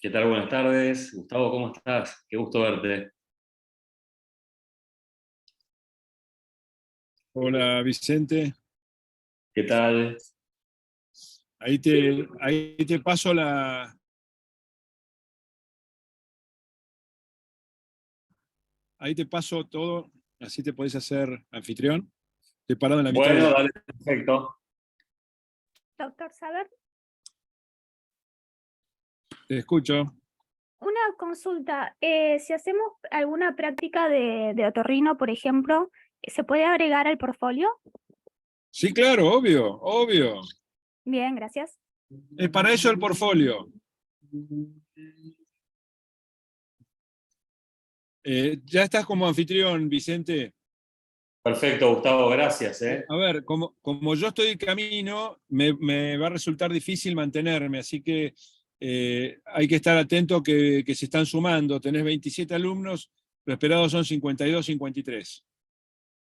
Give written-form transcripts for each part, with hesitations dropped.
¿Qué tal? Buenas tardes. Gustavo, ¿cómo estás? Qué gusto verte. Hola Vicente, ¿Qué tal? ahí te paso ahí te paso todo, así te podés hacer anfitrión. Estoy parado en la mitad Bueno, de... dale, perfecto. Doctor Saber, Te escucho. una consulta. Si hacemos alguna práctica de otorrino, por ejemplo, ¿se puede agregar al portfolio? Sí, claro, obvio, obvio. Bien, gracias. Es para eso el portfolio. Ya estás como anfitrión, Vicente. Perfecto, Gustavo, gracias, ¿eh? A ver, como yo estoy en camino, me va a resultar difícil mantenerme, así que hay que estar atento que se están sumando. Tenés 27 alumnos, lo esperado son 52, 53.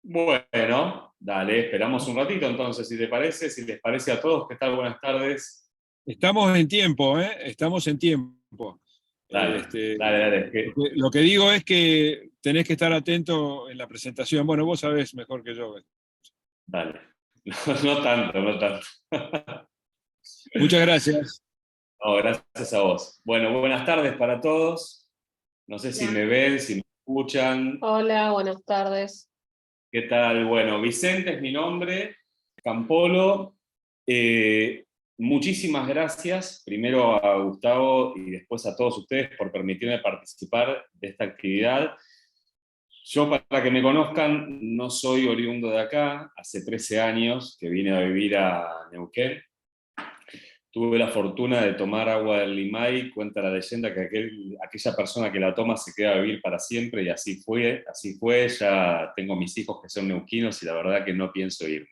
Bueno, dale, esperamos un ratito entonces, si te parece, si les parece a todos. ¿Qué tal? Buenas tardes. Estamos en tiempo, ¿eh? Estamos en tiempo. Dale, Este, dale, dale. lo que digo es que tenés que estar atento en la presentación. Bueno, vos sabés mejor que yo. Dale. No, no tanto, no tanto. Muchas gracias. No, gracias a vos. Bueno, buenas tardes para todos. No sé si Hola. me ven, si me escuchan. Hola, buenas tardes. ¿Qué tal? Bueno, Vicente es mi nombre, Campolo. Eh, Muchísimas gracias, primero a Gustavo y después a todos ustedes por permitirme participar de esta actividad. Yo, para que me conozcan, no soy oriundo de acá, hace 13 años que vine a vivir a Neuquén. Tuve la fortuna de tomar agua del Limay, cuenta la leyenda que aquella persona que la toma se queda a vivir para siempre, y así fue, ya tengo mis hijos que son neuquinos y la verdad que no pienso ir.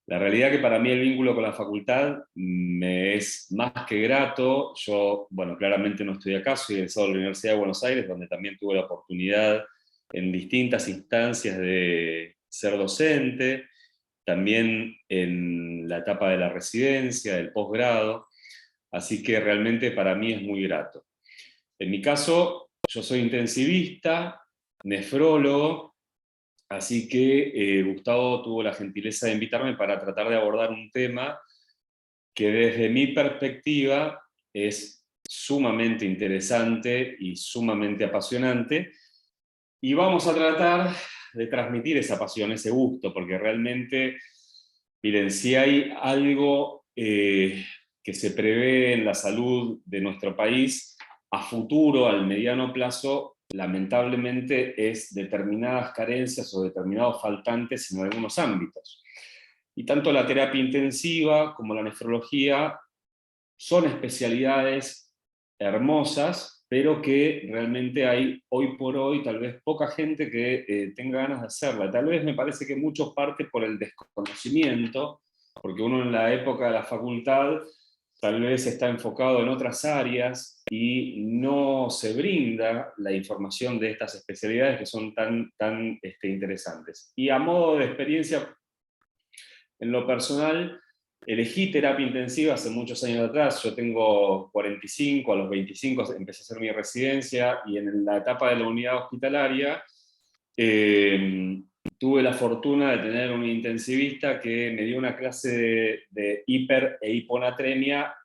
La realidad que para mí el vínculo con la facultad me es más que grato. Yo, bueno, claramente no estoy acá, soy egresado de la Universidad de Buenos Aires, donde también tuve la oportunidad en distintas instancias de ser docente, también en la etapa de la residencia, del posgrado, así que realmente para mí es muy grato. En mi caso, yo soy intensivista, nefrólogo, así que Gustavo tuvo la gentileza de invitarme para tratar de abordar un tema que desde mi perspectiva es sumamente interesante y sumamente apasionante, y vamos a tratar de transmitir esa pasión, ese gusto, porque realmente, miren, si hay algo que se prevé en la salud de nuestro país a futuro, al mediano plazo, lamentablemente es determinadas carencias o determinados faltantes en algunos ámbitos. Y tanto la terapia intensiva como la nefrología son especialidades hermosas, pero que realmente hay hoy por hoy tal vez poca gente que tenga ganas de hacerla. Tal vez me parece que mucho parte por el desconocimiento, porque uno en la época de la facultad tal vez está enfocado en otras áreas y no se brinda la información de estas especialidades que son tan interesantes. Y a modo de experiencia, en lo personal, elegí terapia intensiva hace muchos años atrás. Yo tengo 45, a los 25 empecé a hacer mi residencia, y en la etapa de la unidad hospitalaria tuve la fortuna de tener un intensivista que me dio una clase de hiper e hiponatremia.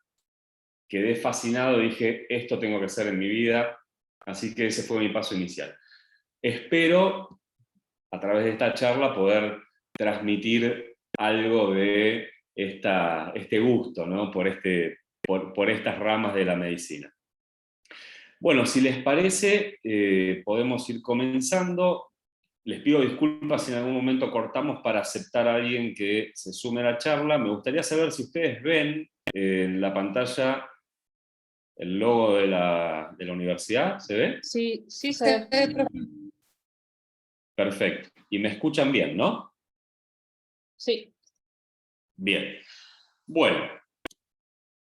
Quedé fascinado y dije, esto tengo que hacer en mi vida, así que ese fue mi paso inicial. Espero, a través de esta charla, poder transmitir algo de este gusto, ¿no? por estas ramas de la medicina. Bueno, si les parece, podemos ir comenzando. Les pido disculpas si en algún momento cortamos para aceptar a alguien que se sume a la charla. Me gustaría saber si ustedes ven en la pantalla el logo de la universidad. ¿Se ve? Sí, sí se ve. Perfecto. Y me escuchan bien, ¿no? Sí. Bien. Bueno,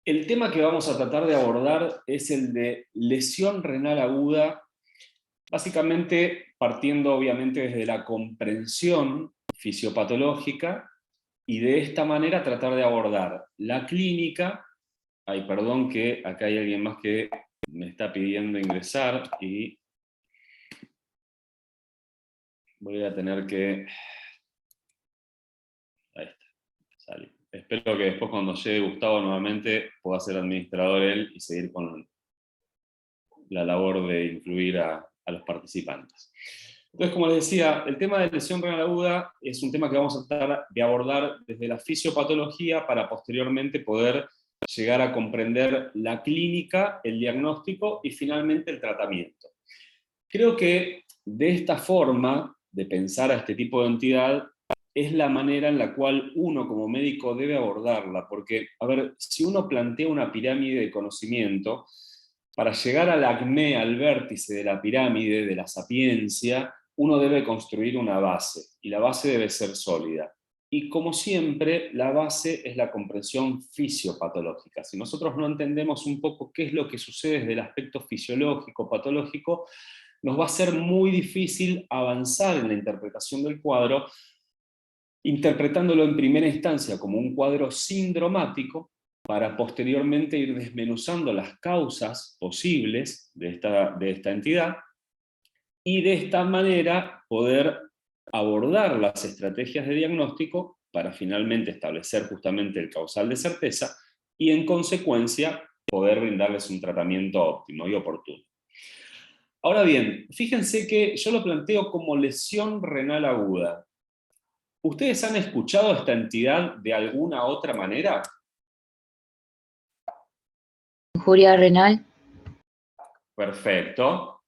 el tema que vamos a tratar de abordar es el de lesión renal aguda, básicamente partiendo obviamente desde la comprensión fisiopatológica, y de esta manera tratar de abordar la clínica. Ay, perdón, que acá hay alguien más que me está pidiendo ingresar y voy a tener que... Ahí está, salí. Espero que después cuando llegue Gustavo nuevamente pueda ser administrador él y seguir con la labor de incluir a los participantes. Entonces, como les decía, el tema de lesión renal aguda es un tema que vamos a tratar de abordar desde la fisiopatología para posteriormente poder llegar a comprender la clínica, el diagnóstico y finalmente el tratamiento. Creo que de esta forma de pensar a este tipo de entidad es la manera en la cual uno como médico debe abordarla, porque, a ver, si uno plantea una pirámide de conocimiento, para llegar al acmé, al vértice de la pirámide, de la sapiencia, uno debe construir una base, y la base debe ser sólida. Y como siempre, la base es la comprensión fisiopatológica. Si nosotros no entendemos un poco qué es lo que sucede desde el aspecto fisiológico, patológico, nos va a ser muy difícil avanzar en la interpretación del cuadro, interpretándolo en primera instancia como un cuadro sindromático, para posteriormente ir desmenuzando las causas posibles de esta entidad, y de esta manera poder abordar las estrategias de diagnóstico para finalmente establecer justamente el causal de certeza, y en consecuencia poder brindarles un tratamiento óptimo y oportuno. Ahora bien, fíjense que yo lo planteo como lesión renal aguda. ¿Ustedes han escuchado esta entidad de alguna otra manera? Injuria renal. Perfecto.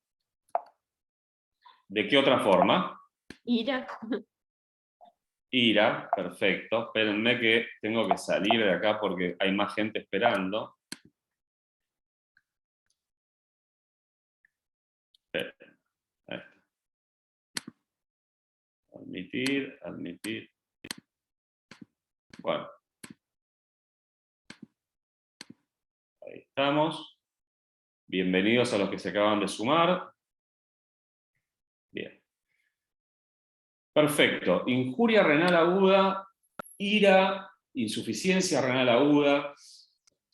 ¿De qué otra forma? Ira. Ira, perfecto. Espérenme que tengo que salir de acá porque hay más gente esperando. Esperen. Ahí está. Admitir, admitir. Bueno. Ahí estamos. Bienvenidos a los que se acaban de sumar. Bien. Perfecto. Injuria renal aguda, ira, insuficiencia renal aguda.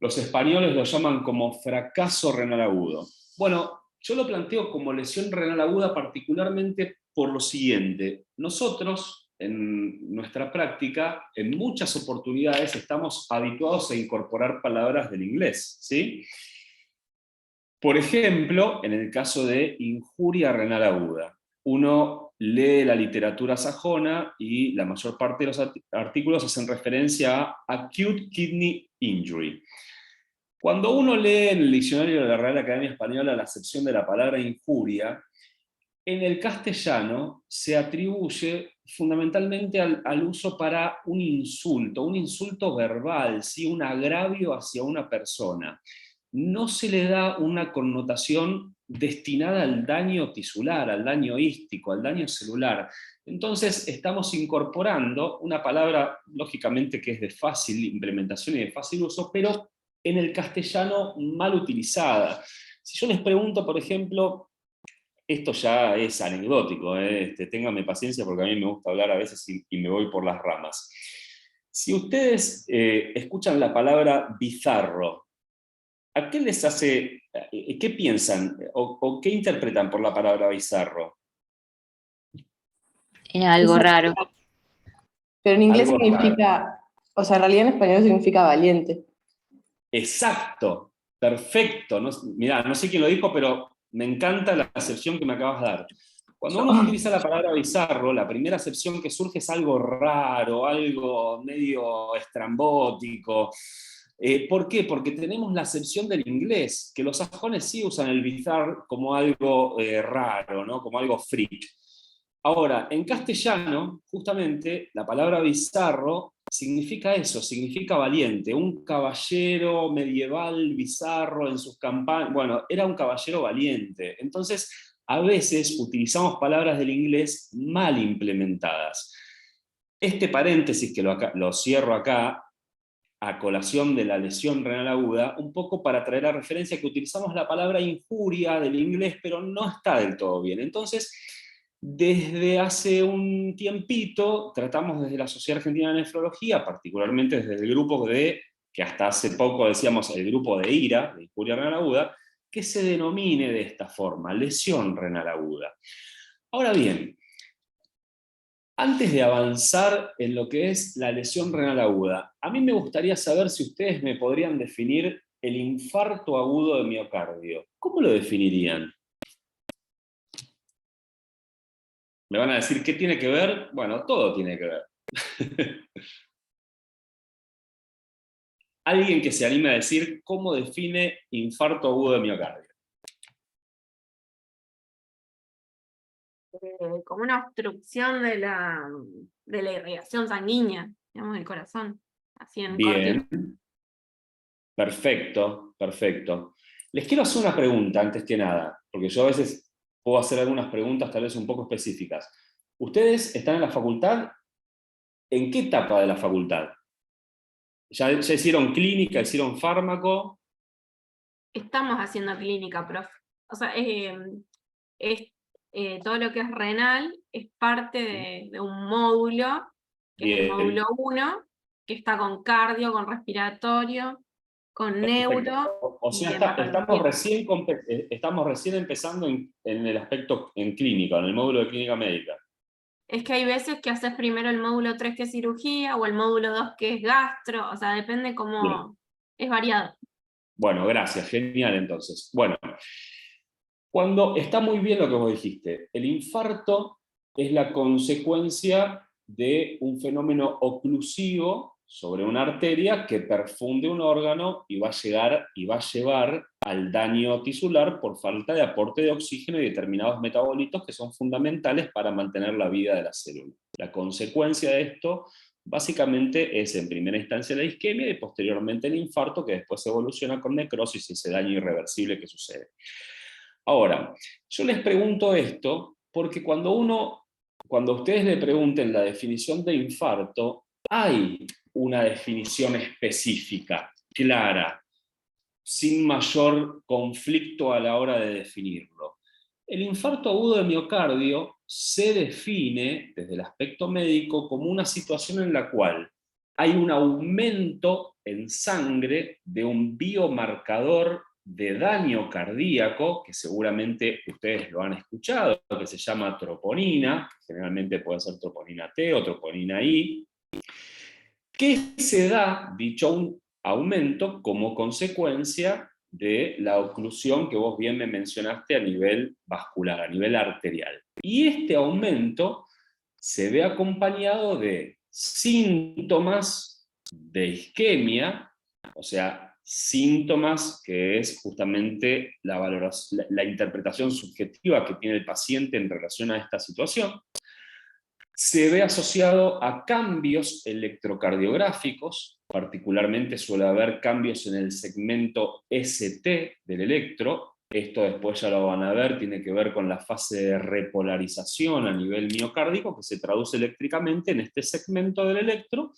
Los españoles lo llaman como fracaso renal agudo. Bueno, yo lo planteo como lesión renal aguda particularmente por lo siguiente. Nosotros, en nuestra práctica, en muchas oportunidades estamos habituados a incorporar palabras del inglés, ¿sí? Por ejemplo, en el caso de injuria renal aguda, uno lee la literatura sajona y la mayor parte de los artículos hacen referencia a acute kidney injury. Cuando uno lee en el diccionario de la Real Academia Española la acepción de la palabra injuria, en el castellano se atribuye fundamentalmente al uso para un insulto verbal, ¿sí? Un agravio hacia una persona. No se le da una connotación destinada al daño tisular, al daño ístico, al daño celular. Entonces estamos incorporando una palabra, lógicamente que es de fácil implementación y de fácil uso, pero en el castellano mal utilizada. Si yo les pregunto, por ejemplo, esto ya es anecdótico, ténganme paciencia porque a mí me gusta hablar a veces y me voy por las ramas. Si ustedes escuchan la palabra bizarro, ¿a qué les hace, qué piensan o qué interpretan por la palabra bizarro? Era algo raro. Pero en inglés Algo significa, o sea, en realidad en español significa valiente. Exacto, perfecto. No, mirá, no sé quién lo dijo, pero me encanta la acepción que me acabas de dar. Cuando uno utiliza la palabra bizarro, la primera acepción que surge es algo raro, algo medio estrambótico. ¿Por qué? Porque tenemos la acepción del inglés, que los sajones sí usan el bizarre como algo raro, ¿no? Como algo freak. Ahora, en castellano, justamente, la palabra bizarro significa eso, significa valiente, un caballero medieval bizarro en sus campañas, bueno, era un caballero valiente. Entonces, a veces utilizamos palabras del inglés mal implementadas. Este paréntesis, que lo cierro acá, a colación de la lesión renal aguda, un poco para traer a referencia que utilizamos la palabra injuria del inglés, pero no está del todo bien. Entonces, desde hace un tiempito, tratamos desde la Sociedad Argentina de Nefrología, particularmente desde el grupo que hasta hace poco decíamos el grupo de IRA, de injuria renal aguda, que se denomine de esta forma, lesión renal aguda. Ahora bien, antes de avanzar en lo que es la lesión renal aguda, a mí me gustaría saber si ustedes me podrían definir el infarto agudo de miocardio. ¿Cómo lo definirían? ¿Me van a decir qué tiene que ver? Bueno, todo tiene que ver. Alguien que se anime a decir cómo define infarto agudo de miocardio. Como una obstrucción de la irrigación sanguínea, digamos, del corazón, así en Bien. cortito. Perfecto, perfecto. Les quiero hacer una pregunta antes que nada, porque yo a veces puedo hacer algunas preguntas tal vez un poco específicas. ¿Ustedes están en la facultad? ¿En qué etapa de la facultad? ¿Ya hicieron clínica, hicieron fármaco? Estamos haciendo clínica, profe. O sea, todo lo que es renal es parte de un módulo, que es el Bien. módulo 1, que está con cardio, con respiratorio, con neuro. O sea, y hematología. estamos recién empezando en el aspecto en clínica, en el módulo de clínica médica. Es que hay veces que haces primero el módulo 3 que es cirugía, o el módulo 2 que es gastro, o sea, depende cómo, Bien. es variado. Bueno, gracias, genial entonces. Bueno, está muy bien lo que vos dijiste. El infarto es la consecuencia de un fenómeno oclusivo sobre una arteria que perfunde un órgano y va a llevar al daño tisular por falta de aporte de oxígeno y determinados metabolitos que son fundamentales para mantener la vida de la célula. La consecuencia de esto básicamente es en primera instancia la isquemia y posteriormente el infarto, que después evoluciona con necrosis y ese daño irreversible que sucede. Ahora, yo les pregunto esto porque cuando ustedes le pregunten la definición de infarto, hay una definición específica, clara, sin mayor conflicto a la hora de definirlo. El infarto agudo de miocardio se define desde el aspecto médico como una situación en la cual hay un aumento en sangre de un biomarcador de daño cardíaco, que seguramente ustedes lo han escuchado, que se llama troponina, generalmente puede ser troponina T o troponina I, que se da dicho aumento como consecuencia de la oclusión que vos bien me mencionaste a nivel vascular, a nivel arterial. Y este aumento se ve acompañado de síntomas de isquemia, o sea, síntomas que es justamente la interpretación subjetiva que tiene el paciente en relación a esta situación. Se ve asociado a cambios electrocardiográficos, particularmente suele haber cambios en el segmento ST del electro. Esto después ya lo van a ver, tiene que ver con la fase de repolarización a nivel miocárdico, que se traduce eléctricamente en este segmento del electro,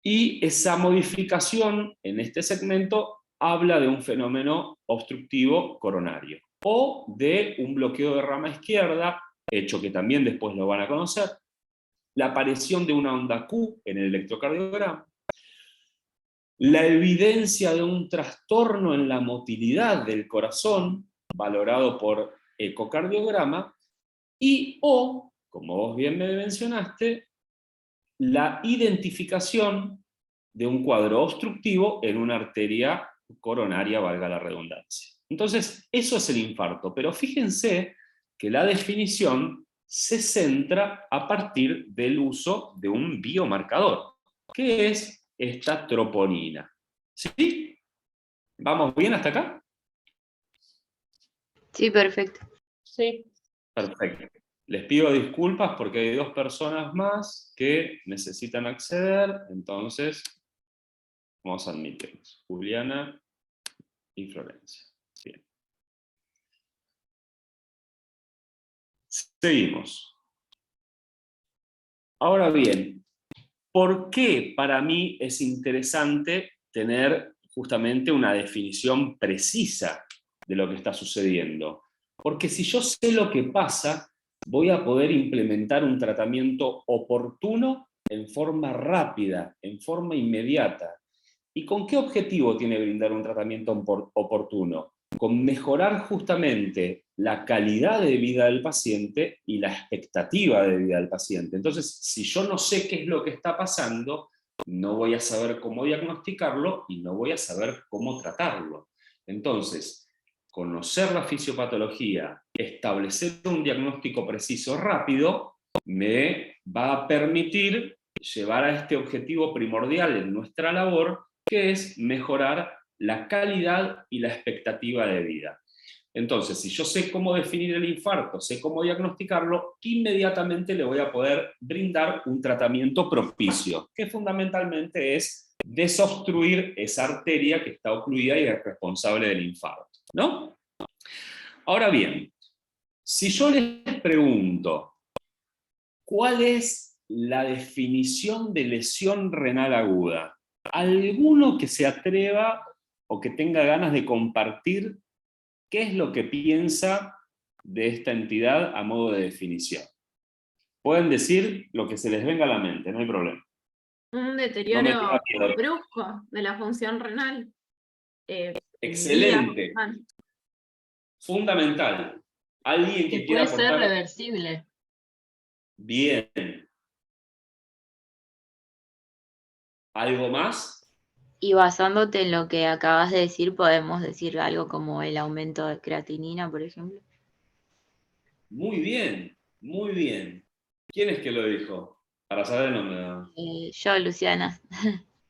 y esa modificación en este segmento habla de un fenómeno obstructivo coronario, o de un bloqueo de rama izquierda, hecho que también después lo van a conocer, la aparición de una onda Q en el electrocardiograma, la evidencia de un trastorno en la motilidad del corazón, valorado por ecocardiograma, o, como vos bien me mencionaste, la identificación de un cuadro obstructivo en una arteria coronaria, valga la redundancia. Entonces, eso es el infarto, pero fíjense que la definición se centra a partir del uso de un biomarcador, que es esta troponina. ¿Sí? ¿Vamos bien hasta acá? Sí, perfecto. Sí. Perfecto. Les pido disculpas porque hay 2 personas más que necesitan acceder, entonces vamos a admitirlos. Juliana y Florencia. Bien. Seguimos. Ahora bien, ¿por qué para mí es interesante tener justamente una definición precisa de lo que está sucediendo? Porque si yo sé lo que pasa, voy a poder implementar un tratamiento oportuno en forma rápida, en forma inmediata. ¿Y con qué objetivo tiene brindar un tratamiento oportuno? con mejorar justamente la calidad de vida del paciente y la expectativa de vida del paciente. Entonces, si yo no sé qué es lo que está pasando, no voy a saber cómo diagnosticarlo y no voy a saber cómo tratarlo. Entonces, conocer la fisiopatología, establecer un diagnóstico preciso rápido, me va a permitir llevar a este objetivo primordial en nuestra labor, que es mejorar la calidad y la expectativa de vida. Entonces, si yo sé cómo definir el infarto, sé cómo diagnosticarlo, inmediatamente le voy a poder brindar un tratamiento propicio, que fundamentalmente es desobstruir esa arteria que está ocluida y es responsable del infarto, ¿no? Ahora bien, si yo les pregunto, ¿cuál es la definición de lesión renal aguda? ¿Alguno que se atreva o que tenga ganas de compartir qué es lo que piensa de esta entidad a modo de definición? Pueden decir lo que se les venga a la mente, no hay problema. Un No me deterioro tenga miedo. brusco de la función renal. Excelente, Vía- fundamental. ¿Alguien que Que quiera puede ser aportar? reversible. Bien. ¿Algo más? Y basándote en lo que acabas de decir, podemos decir algo como el aumento de creatinina, por ejemplo. Muy bien, muy bien. ¿Quién es que lo dijo? Para saber el nombre. Yo, Luciana.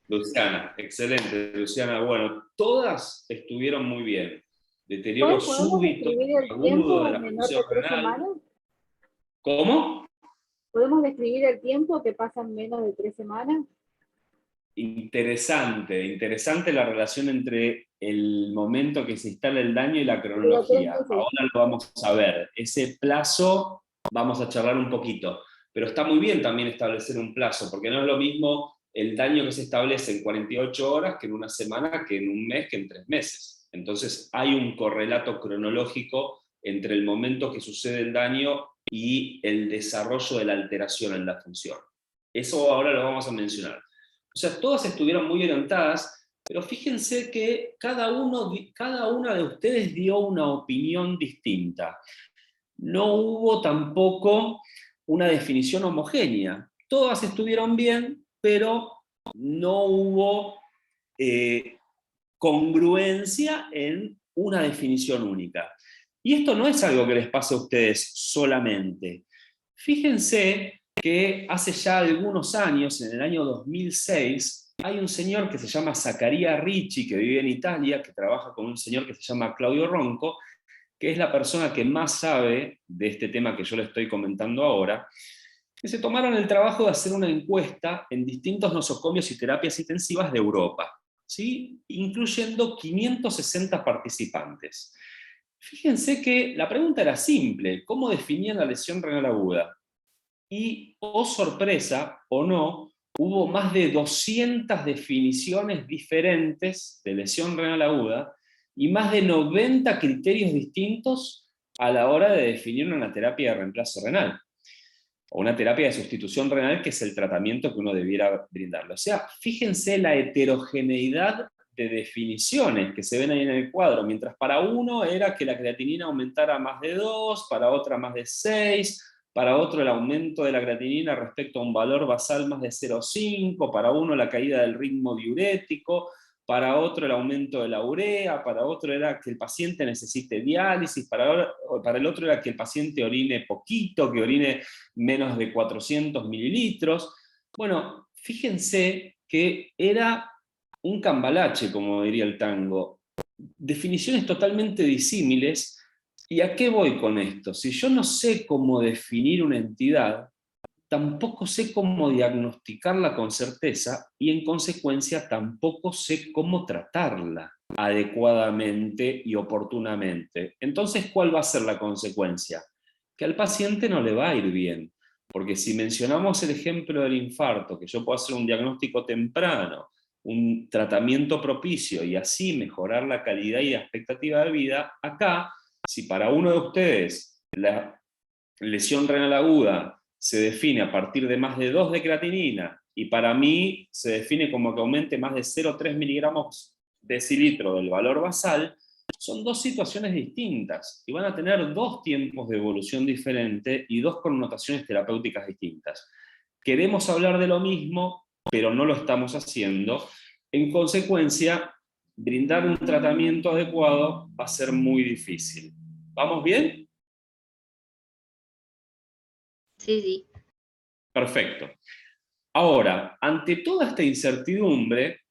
Luciana, excelente, Luciana. Bueno, todas estuvieron muy bien. Deterioro ¿Podemos súbito, describir el agudo de tiempo la menor función de 3 renal. semanas? ¿Cómo? ¿Podemos describir el tiempo que pasan menos de 3 semanas? Interesante, interesante la relación entre el momento que se instala el daño y la Pero 3 cronología. meses. Ahora lo vamos a ver. Ese plazo vamos a charlar un poquito. Pero está muy bien también establecer un plazo, porque no es lo mismo el daño que se establece en 48 horas que en una semana, que en un mes, que en 3 meses. Entonces hay un correlato cronológico entre el momento que sucede el daño y el desarrollo de la alteración en la función. Eso ahora lo vamos a mencionar. O sea, todas estuvieron muy orientadas, pero fíjense que cada una de ustedes dio una opinión distinta. No hubo tampoco una definición homogénea. Todas estuvieron bien, pero no hubo congruencia en una definición única. Y esto no es algo que les pase a ustedes solamente. Fíjense que hace ya algunos años, en el año 2006, hay un señor que se llama Zaccaria Ricci, que vive en Italia, que trabaja con un señor que se llama Claudio Ronco, que es la persona que más sabe de este tema que yo le estoy comentando ahora, que se tomaron el trabajo de hacer una encuesta en distintos nosocomios y terapias intensivas de Europa, ¿sí? Incluyendo 560 participantes. Fíjense que la pregunta era simple: ¿cómo definían la lesión renal aguda? Y, oh sorpresa, o no, hubo más de 200 definiciones diferentes de lesión renal aguda y más de 90 criterios distintos a la hora de definir una terapia de reemplazo renal, o una terapia de sustitución renal, que es el tratamiento que uno debiera brindarle. O sea, fíjense la heterogeneidad de definiciones que se ven ahí en el cuadro. Mientras para uno era que la creatinina aumentara más de 2, para otra más de 6, para otro el aumento de la creatinina respecto a un valor basal más de 0,5, para uno la caída del ritmo diurético, para otro el aumento de la urea, para otro era que el paciente necesite diálisis, para el otro era que el paciente orine poquito, que orine menos de 400 mililitros. Bueno, fíjense que era un cambalache, como diría el tango. Definiciones totalmente disímiles. ¿Y a qué voy con esto? Si yo no sé cómo definir una entidad, tampoco sé cómo diagnosticarla con certeza y en consecuencia tampoco sé cómo tratarla adecuadamente y oportunamente. Entonces, ¿cuál va a ser la consecuencia? Que al paciente no le va a ir bien. Porque si mencionamos el ejemplo del infarto, que yo puedo hacer un diagnóstico temprano, un tratamiento propicio y así mejorar la calidad y la expectativa de vida, acá, si para uno de ustedes la lesión renal aguda se define a partir de más de 2 de creatinina, y para mí se define como que aumente más de 0,3 miligramos decilitro del valor basal, son dos situaciones distintas y van a tener dos tiempos de evolución diferentes y dos connotaciones terapéuticas distintas. Queremos hablar de lo mismo, pero no lo estamos haciendo. En consecuencia, brindar un tratamiento adecuado va a ser muy difícil. ¿Vamos bien? Sí, sí. Perfecto. Ahora, ante toda esta incertidumbre,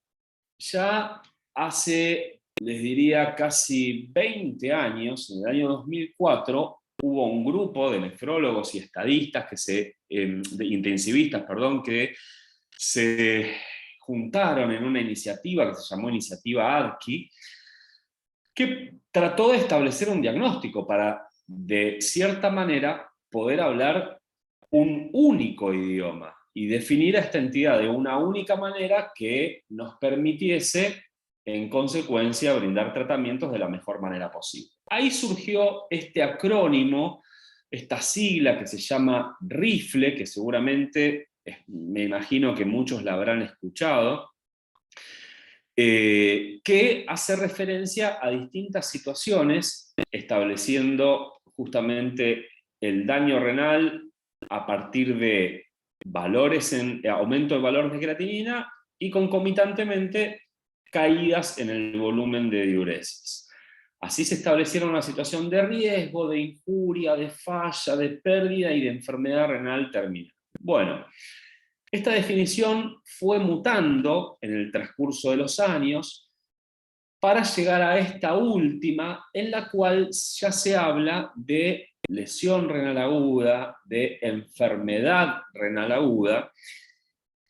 ya hace, les diría, casi 20 años, en el año 2004, hubo un grupo de nefrólogos y estadistas, intensivistas, que se juntaron en una iniciativa que se llamó Iniciativa ADKI, que trató de establecer un diagnóstico para, de cierta manera, poder hablar un único idioma y definir a esta entidad de una única manera que nos permitiese, en consecuencia, brindar tratamientos de la mejor manera posible. Ahí surgió este acrónimo, esta sigla que se llama RIFLE, que seguramente, me imagino que muchos la habrán escuchado, que hace referencia a distintas situaciones, estableciendo justamente el daño renal a partir de valores aumento de valores de creatinina y concomitantemente caídas en el volumen de diuresis. Así se establecieron una situación de riesgo, de injuria, de falla, de pérdida y de enfermedad renal terminal. Bueno, esta definición fue mutando en el transcurso de los años para llegar a esta última, en la cual ya se habla de lesión renal aguda, de enfermedad renal aguda,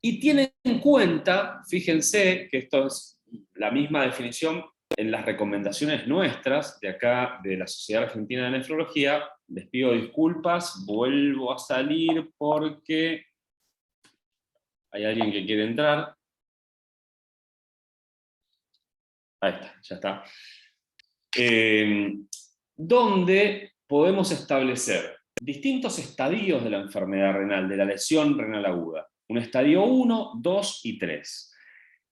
y tienen en cuenta, fíjense que esto es la misma definición en las recomendaciones nuestras, de acá, de la Sociedad Argentina de Nefrología. Les pido disculpas, vuelvo a salir porque hay alguien que quiere entrar. Ahí está, ya está. Donde podemos establecer distintos estadios de la enfermedad renal, de la lesión renal aguda. Un estadio 1, 2 y 3.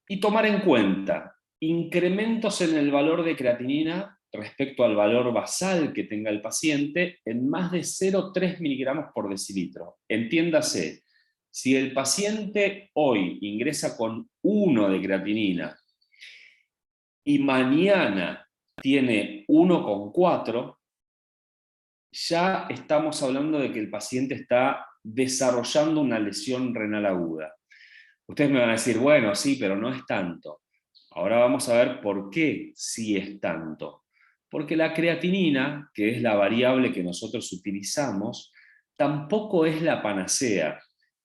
Y tomar en cuenta incrementos en el valor de creatinina respecto al valor basal que tenga el paciente en más de 0,3 miligramos por decilitro. Entiéndase, si el paciente hoy ingresa con 1 de creatinina y mañana tiene 1,4, ya estamos hablando de que el paciente está desarrollando una lesión renal aguda. Ustedes me van a decir, bueno, sí, pero no es tanto. Ahora vamos a ver por qué sí es tanto. Porque la creatinina, que es la variable que nosotros utilizamos, tampoco es la panacea.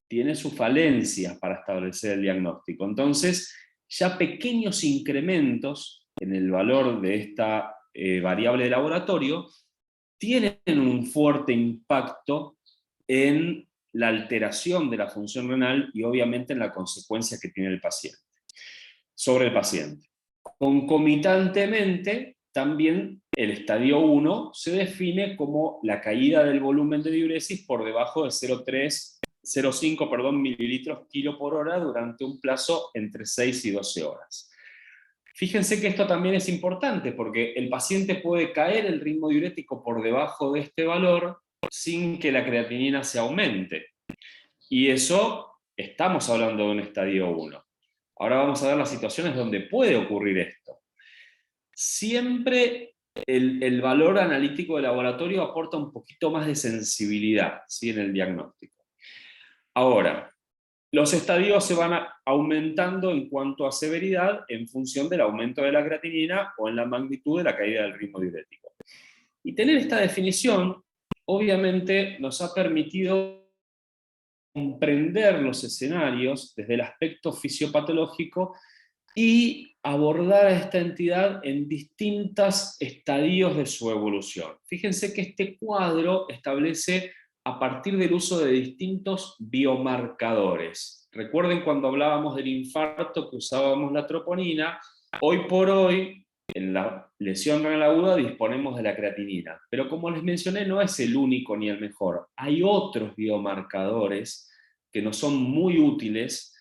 Tiene sus falencias para establecer el diagnóstico. Entonces, ya pequeños incrementos en el valor de esta variable de laboratorio tienen un fuerte impacto en la alteración de la función renal y obviamente en la consecuencia que tiene el paciente, sobre el paciente. Concomitantemente, también el estadio 1 se define como la caída del volumen de diuresis por debajo de 0,5 mililitros kilo por hora durante un plazo entre 6 y 12 horas. Fíjense que esto también es importante porque el paciente puede caer el ritmo diurético por debajo de este valor sin que la creatinina se aumente. Y eso, estamos hablando de un estadio 1. Ahora vamos a ver las situaciones donde puede ocurrir esto. Siempre el valor analítico de laboratorio aporta un poquito más de sensibilidad, ¿sí?, en el diagnóstico. Ahora, los estadios se van aumentando en cuanto a severidad en función del aumento de la creatinina o en la magnitud de la caída del ritmo diurético. Y tener esta definición, obviamente, nos ha permitido comprender los escenarios desde el aspecto fisiopatológico y abordar a esta entidad en distintos estadios de su evolución. Fíjense que este cuadro establece a partir del uso de distintos biomarcadores. Recuerden cuando hablábamos del infarto que usábamos la troponina, hoy por hoy en la lesión renal aguda disponemos de la creatinina, pero como les mencioné no es el único ni el mejor. Hay otros biomarcadores que nos son muy útiles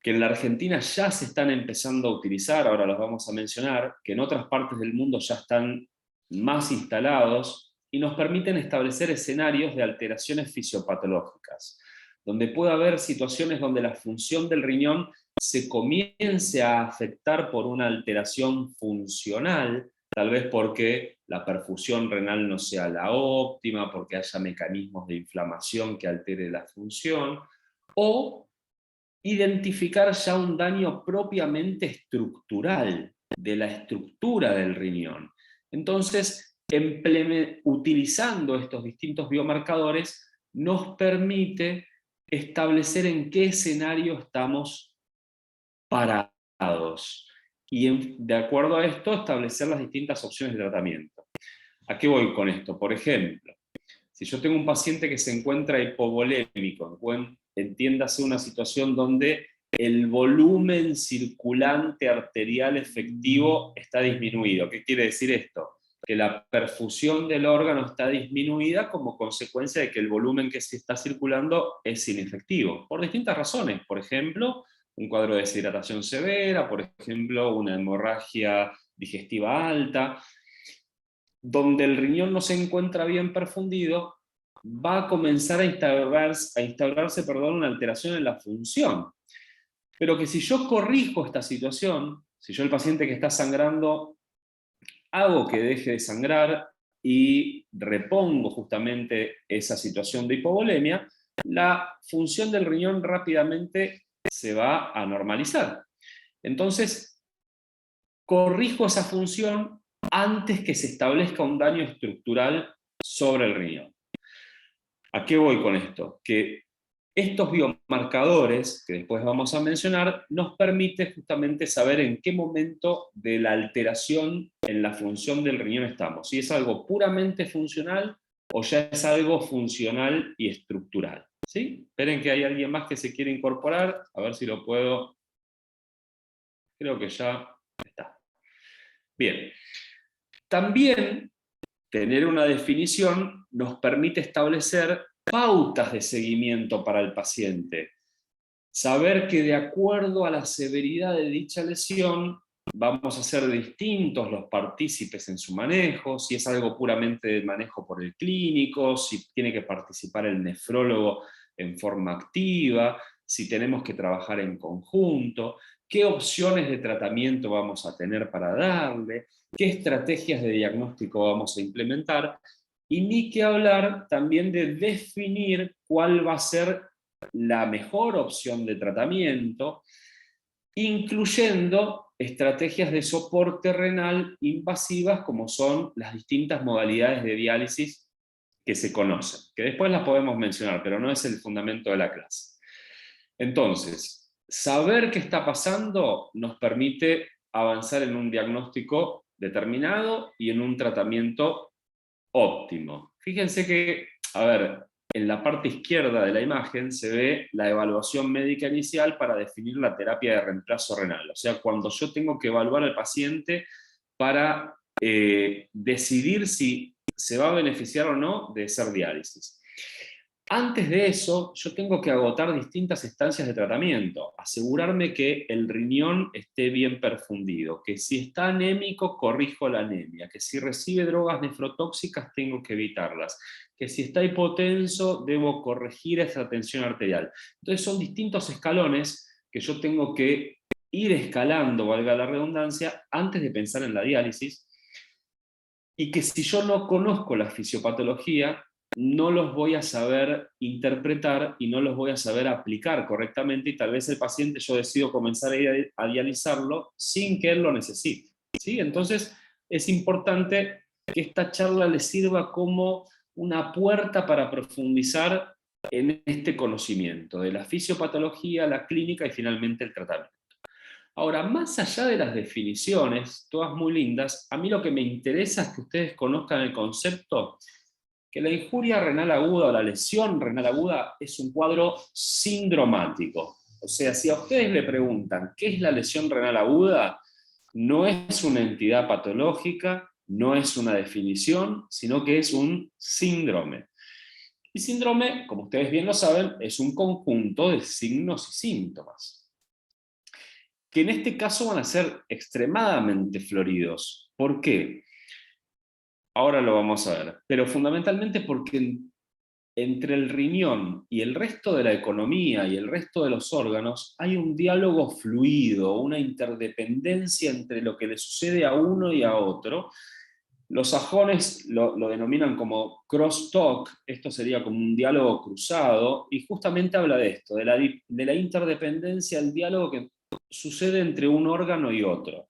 que en la Argentina ya se están empezando a utilizar, ahora los vamos a mencionar, que en otras partes del mundo ya están más instalados, y nos permiten establecer escenarios de alteraciones fisiopatológicas, donde puede haber situaciones donde la función del riñón se comience a afectar por una alteración funcional, tal vez porque la perfusión renal no sea la óptima, porque haya mecanismos de inflamación que altere la función, o identificar ya un daño propiamente estructural, de la estructura del riñón. Entonces, utilizando estos distintos biomarcadores, nos permite establecer en qué escenario estamos parados. Y de acuerdo a esto, establecer las distintas opciones de tratamiento. ¿A qué voy con esto? Por ejemplo, si yo tengo un paciente que se encuentra hipovolémico, entiéndase una situación donde el volumen circulante arterial efectivo está disminuido. ¿Qué quiere decir esto? Que la perfusión del órgano está disminuida como consecuencia de que el volumen que se está circulando es inefectivo, por distintas razones. Por ejemplo, un cuadro de deshidratación severa, por ejemplo, una hemorragia digestiva alta. Donde el riñón no se encuentra bien perfundido, va a comenzar a instaurarse una alteración en la función. Pero que si yo corrijo esta situación, si yo el paciente que está sangrando hago que deje de sangrar y repongo justamente esa situación de hipovolemia, la función del riñón rápidamente se va a normalizar. Entonces, corrijo esa función antes que se establezca un daño estructural sobre el riñón. ¿A qué voy con esto? Que estos biomarcadores, que después vamos a mencionar, nos permite justamente saber en qué momento de la alteración en la función del riñón estamos. Si es algo puramente funcional o ya es algo funcional y estructural. ¿Sí? Esperen que hay alguien más que se quiere incorporar, a ver si lo puedo. Creo que ya está. Bien. También tener una definición nos permite establecer pautas de seguimiento para el paciente. Saber que de acuerdo a la severidad de dicha lesión, vamos a ser distintos los partícipes en su manejo, si es algo puramente de manejo por el clínico, si tiene que participar el nefrólogo en forma activa, si tenemos que trabajar en conjunto, qué opciones de tratamiento vamos a tener para darle, qué estrategias de diagnóstico vamos a implementar, y ni que hablar también de definir cuál va a ser la mejor opción de tratamiento, incluyendo estrategias de soporte renal invasivas como son las distintas modalidades de diálisis que se conocen, que después las podemos mencionar, pero no es el fundamento de la clase. Entonces, saber qué está pasando nos permite avanzar en un diagnóstico determinado y en un tratamiento óptimo. Fíjense que, a ver, en la parte izquierda de la imagen se ve la evaluación médica inicial para definir la terapia de reemplazo renal. O sea, cuando yo tengo que evaluar al paciente para decidir si se va a beneficiar o no de hacer diálisis. Antes de eso, yo tengo que agotar distintas instancias de tratamiento, asegurarme que el riñón esté bien perfundido, que si está anémico, corrijo la anemia, que si recibe drogas nefrotóxicas, tengo que evitarlas, que si está hipotenso, debo corregir esa tensión arterial. Entonces son distintos escalones que yo tengo que ir escalando, valga la redundancia, antes de pensar en la diálisis, y que si yo no conozco la fisiopatología, no los voy a saber interpretar y no los voy a saber aplicar correctamente, y tal vez el paciente yo decido comenzar a dializarlo sin que él lo necesite. ¿Sí? Entonces es importante que esta charla le sirva como una puerta para profundizar en este conocimiento de la fisiopatología, la clínica y finalmente el tratamiento. Ahora, más allá de las definiciones, todas muy lindas, a mí lo que me interesa es que ustedes conozcan el concepto que la injuria renal aguda o la lesión renal aguda es un cuadro sindromático. O sea, si a ustedes le preguntan qué es la lesión renal aguda, no es una entidad patológica, no es una definición, sino que es un síndrome. Y síndrome, como ustedes bien lo saben, es un conjunto de signos y síntomas. que en este caso van a ser extremadamente floridos. ¿Por qué? Ahora lo vamos a ver, pero fundamentalmente porque entre el riñón y el resto de la economía y el resto de los órganos hay un diálogo fluido, una interdependencia entre lo que le sucede a uno y a otro. Los sajones lo denominan como crosstalk, esto sería como un diálogo cruzado, y justamente habla de esto, de la interdependencia, el diálogo que sucede entre un órgano y otro.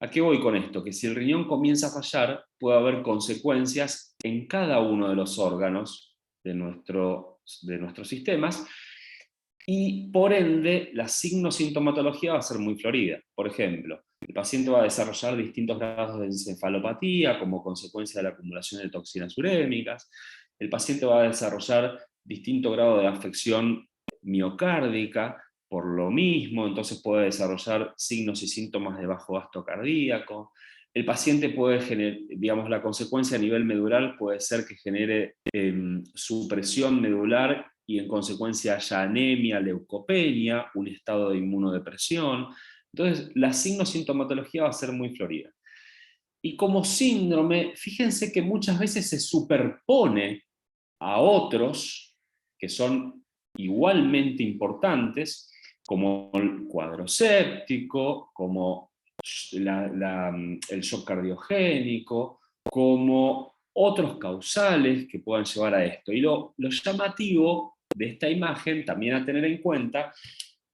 ¿A qué voy con esto? Que si el riñón comienza a fallar, puede haber consecuencias en cada uno de los órganos de nuestros sistemas, y por ende la signo-sintomatología va a ser muy florida. Por ejemplo, el paciente va a desarrollar distintos grados de encefalopatía como consecuencia de la acumulación de toxinas urémicas, el paciente va a desarrollar distinto grado de afección miocárdica, por lo mismo, entonces puede desarrollar signos y síntomas de bajo gasto cardíaco. El paciente puede generar, digamos, la consecuencia a nivel medular puede ser que genere supresión medular y en consecuencia haya anemia, leucopenia, un estado de inmunodepresión. Entonces, la signo-sintomatología va a ser muy florida. Y como síndrome, fíjense que muchas veces se superpone a otros que son igualmente importantes, como el cuadro séptico, como el shock cardiogénico, como otros causales que puedan llevar a esto. Y lo llamativo de esta imagen, también a tener en cuenta,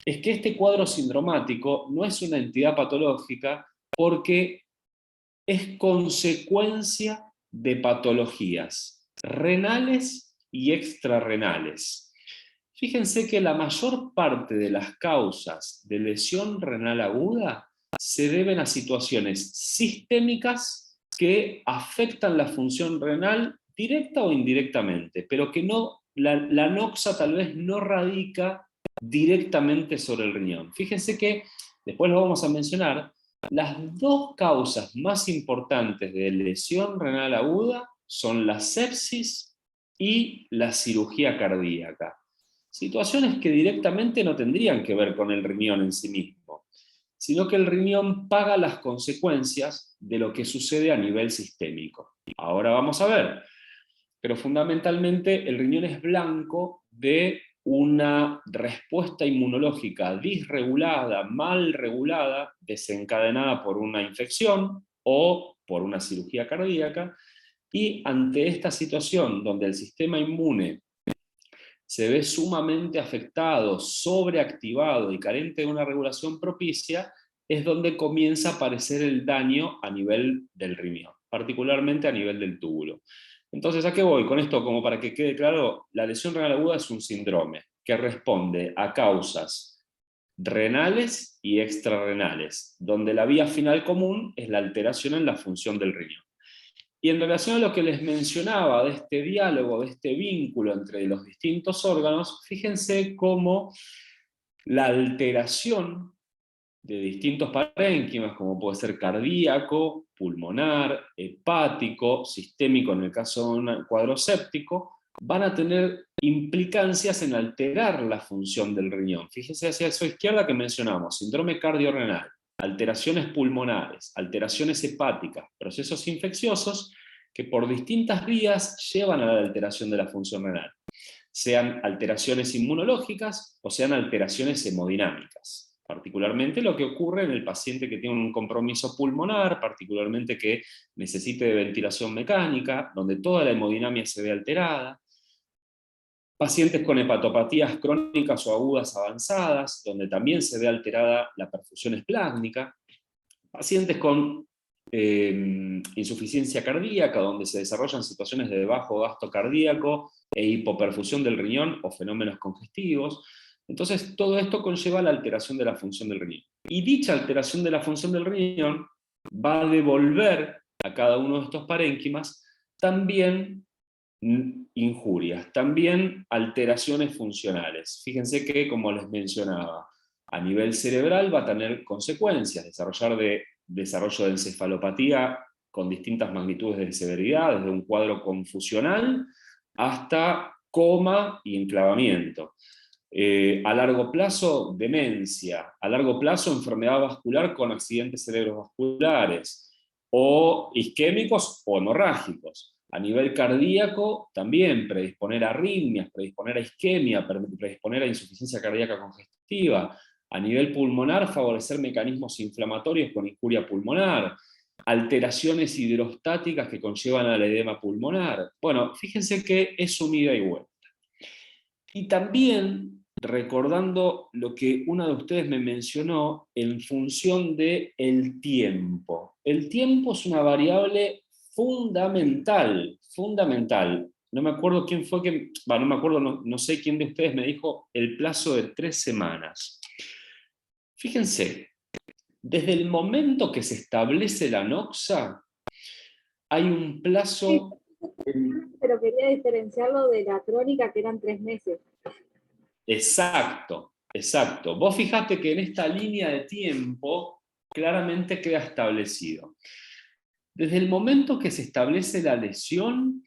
es que este cuadro sindromático no es una entidad patológica porque es consecuencia de patologías renales y extrarrenales. Fíjense que la mayor parte de las causas de lesión renal aguda se deben a situaciones sistémicas que afectan la función renal directa o indirectamente, pero que no, la noxa tal vez no radica directamente sobre el riñón. Fíjense que, después lo vamos a mencionar, las dos causas más importantes de lesión renal aguda son la sepsis y la cirugía cardíaca. Situaciones que directamente no tendrían que ver con el riñón en sí mismo, sino que el riñón paga las consecuencias de lo que sucede a nivel sistémico. Ahora vamos a ver, pero fundamentalmente el riñón es blanco de una respuesta inmunológica disregulada, mal regulada, desencadenada por una infección o por una cirugía cardíaca, y ante esta situación donde el sistema inmune se ve sumamente afectado, sobreactivado y carente de una regulación propicia, es donde comienza a aparecer el daño a nivel del riñón, particularmente a nivel del túbulo. Entonces, ¿a qué voy? Con esto, como para que quede claro, la lesión renal aguda es un síndrome que responde a causas renales y extrarrenales, donde la vía final común es la alteración en la función del riñón. Y en relación a lo que les mencionaba de este diálogo, de este vínculo entre los distintos órganos, fíjense cómo la alteración de distintos parénquimas, como puede ser cardíaco, pulmonar, hepático, sistémico en el caso de un cuadro séptico, van a tener implicancias en alterar la función del riñón. Fíjense hacia su izquierda que mencionamos, síndrome cardiorrenal, alteraciones pulmonares, alteraciones hepáticas, procesos infecciosos que por distintas vías llevan a la alteración de la función renal, sean alteraciones inmunológicas o sean alteraciones hemodinámicas. Particularmente lo que ocurre en el paciente que tiene un compromiso pulmonar, particularmente que necesite de ventilación mecánica, donde toda la hemodinamia se ve alterada. Pacientes con hepatopatías crónicas o agudas avanzadas, donde también se ve alterada la perfusión esplásmica. Pacientes con insuficiencia cardíaca, donde se desarrollan situaciones de bajo gasto cardíaco e hipoperfusión del riñón o fenómenos congestivos. Entonces, todo esto conlleva la alteración de la función del riñón. Y dicha alteración de la función del riñón va a devolver a cada uno de estos parénquimas también injurias, también alteraciones funcionales. Fíjense que, como les mencionaba, a nivel cerebral va a tener consecuencias, desarrollo de encefalopatía con distintas magnitudes de severidad, desde un cuadro confusional hasta coma y enclavamiento. A largo plazo, demencia. A largo plazo, enfermedad vascular con accidentes cerebrovasculares, o isquémicos o hemorrágicos. A nivel cardíaco, también predisponer a arritmias, predisponer a isquemia, predisponer a insuficiencia cardíaca congestiva. A nivel pulmonar, favorecer mecanismos inflamatorios con injuria pulmonar, alteraciones hidrostáticas que conllevan al edema pulmonar. Bueno, fíjense que es un ida y vuelta. Y también, recordando lo que una de ustedes me mencionó, en función del tiempo. El tiempo es una variable fundamental, fundamental. No me acuerdo quién fue que, no me acuerdo, no sé quién de ustedes me dijo el plazo de 3 semanas. Fíjense, desde el momento que se establece la NOXA, hay un plazo... Pero quería diferenciarlo de la crónica, que eran 3 meses. Exacto, exacto. Vos fijate que en esta línea de tiempo claramente queda establecido. Desde el momento que se establece la lesión,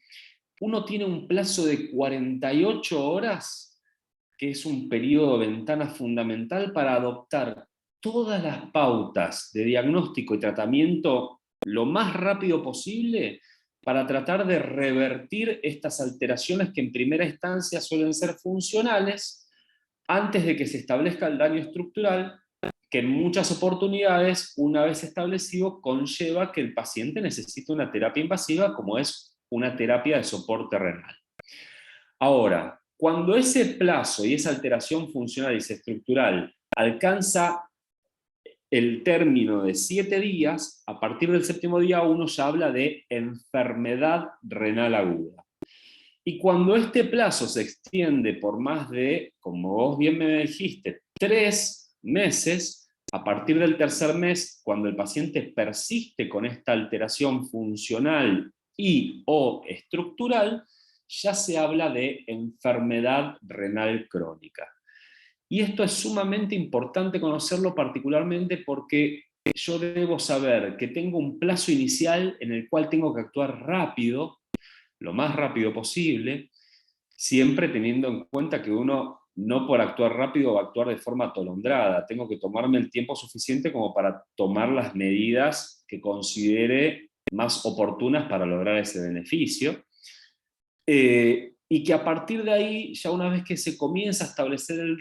uno tiene un plazo de 48 horas, que es un periodo de ventana fundamental para adoptar todas las pautas de diagnóstico y tratamiento lo más rápido posible para tratar de revertir estas alteraciones que en primera instancia suelen ser funcionales antes de que se establezca el daño estructural, que en muchas oportunidades, una vez establecido, conlleva que el paciente necesite una terapia invasiva, como es una terapia de soporte renal. Ahora, cuando ese plazo y esa alteración funcional y estructural alcanza el término de 7 días, a partir del 7º día uno ya habla de enfermedad renal aguda. Y cuando este plazo se extiende por más de, como vos bien me dijiste, 3 meses, a partir del 3er mes, cuando el paciente persiste con esta alteración funcional y o estructural, ya se habla de enfermedad renal crónica. Y esto es sumamente importante conocerlo, particularmente porque yo debo saber que tengo un plazo inicial en el cual tengo que actuar rápido, lo más rápido posible, siempre teniendo en cuenta que uno no por actuar rápido va a actuar de forma atolondrada. Tengo que tomarme el tiempo suficiente como para tomar las medidas que considere más oportunas para lograr ese beneficio. Y que a partir de ahí, ya una vez que se comienza a establecer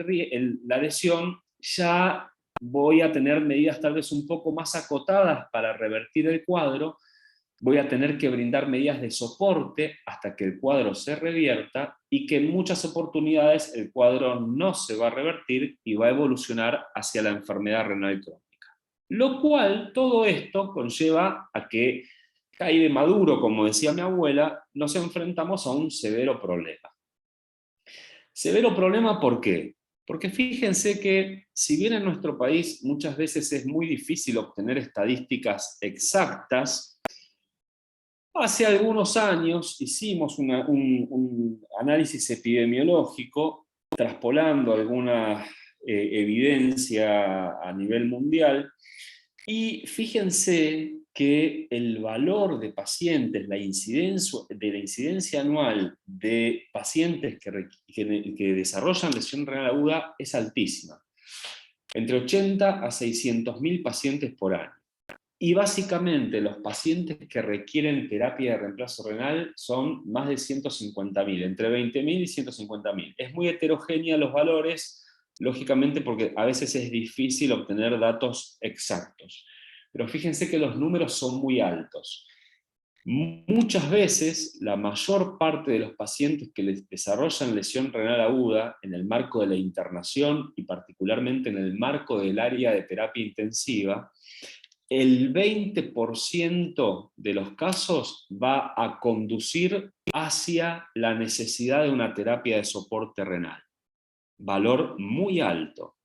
la lesión, ya voy a tener medidas tal vez un poco más acotadas para revertir el cuadro, voy a tener que brindar medidas de soporte hasta que el cuadro se revierta, y que en muchas oportunidades el cuadro no se va a revertir y va a evolucionar hacia la enfermedad renal crónica. Lo cual, todo esto conlleva a que, caí de maduro, como decía mi abuela, nos enfrentamos a un severo problema. Severo problema, ¿por qué? Porque fíjense que, si bien en nuestro país muchas veces es muy difícil obtener estadísticas exactas, hace algunos años hicimos un análisis epidemiológico, traspolando alguna evidencia a nivel mundial, y fíjense que el valor de pacientes, la incidencia anual de pacientes que desarrollan lesión renal aguda es altísima, entre 80 a 600.000 pacientes por año. Y básicamente los pacientes que requieren terapia de reemplazo renal son más de 150.000, entre 20.000 y 150.000. Es muy heterogénea los valores, lógicamente, porque a veces es difícil obtener datos exactos. Pero fíjense que los números son muy altos. Muchas veces, la mayor parte de los pacientes que les desarrollan lesión renal aguda en el marco de la internación, y particularmente en el marco del área de terapia intensiva, el 20% de los casos va a conducir hacia la necesidad de una terapia de soporte renal. Valor muy alto.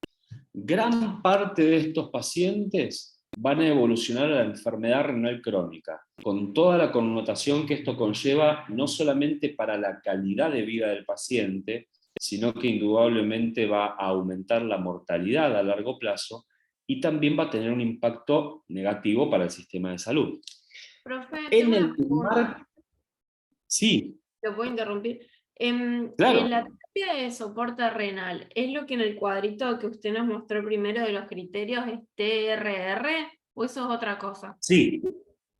Gran parte de estos pacientes van a evolucionar a la enfermedad renal crónica, con toda la connotación que esto conlleva, no solamente para la calidad de vida del paciente, sino que indudablemente va a aumentar la mortalidad a largo plazo, y también va a tener un impacto negativo para el sistema de salud. Profe, En tengo una el pregunta. Sí, ¿Lo puedo interrumpir? claro. En la terapia terapia de soporte renal, ¿es lo que en el cuadrito que usted nos mostró primero de los criterios es TRR o eso es otra cosa? Sí.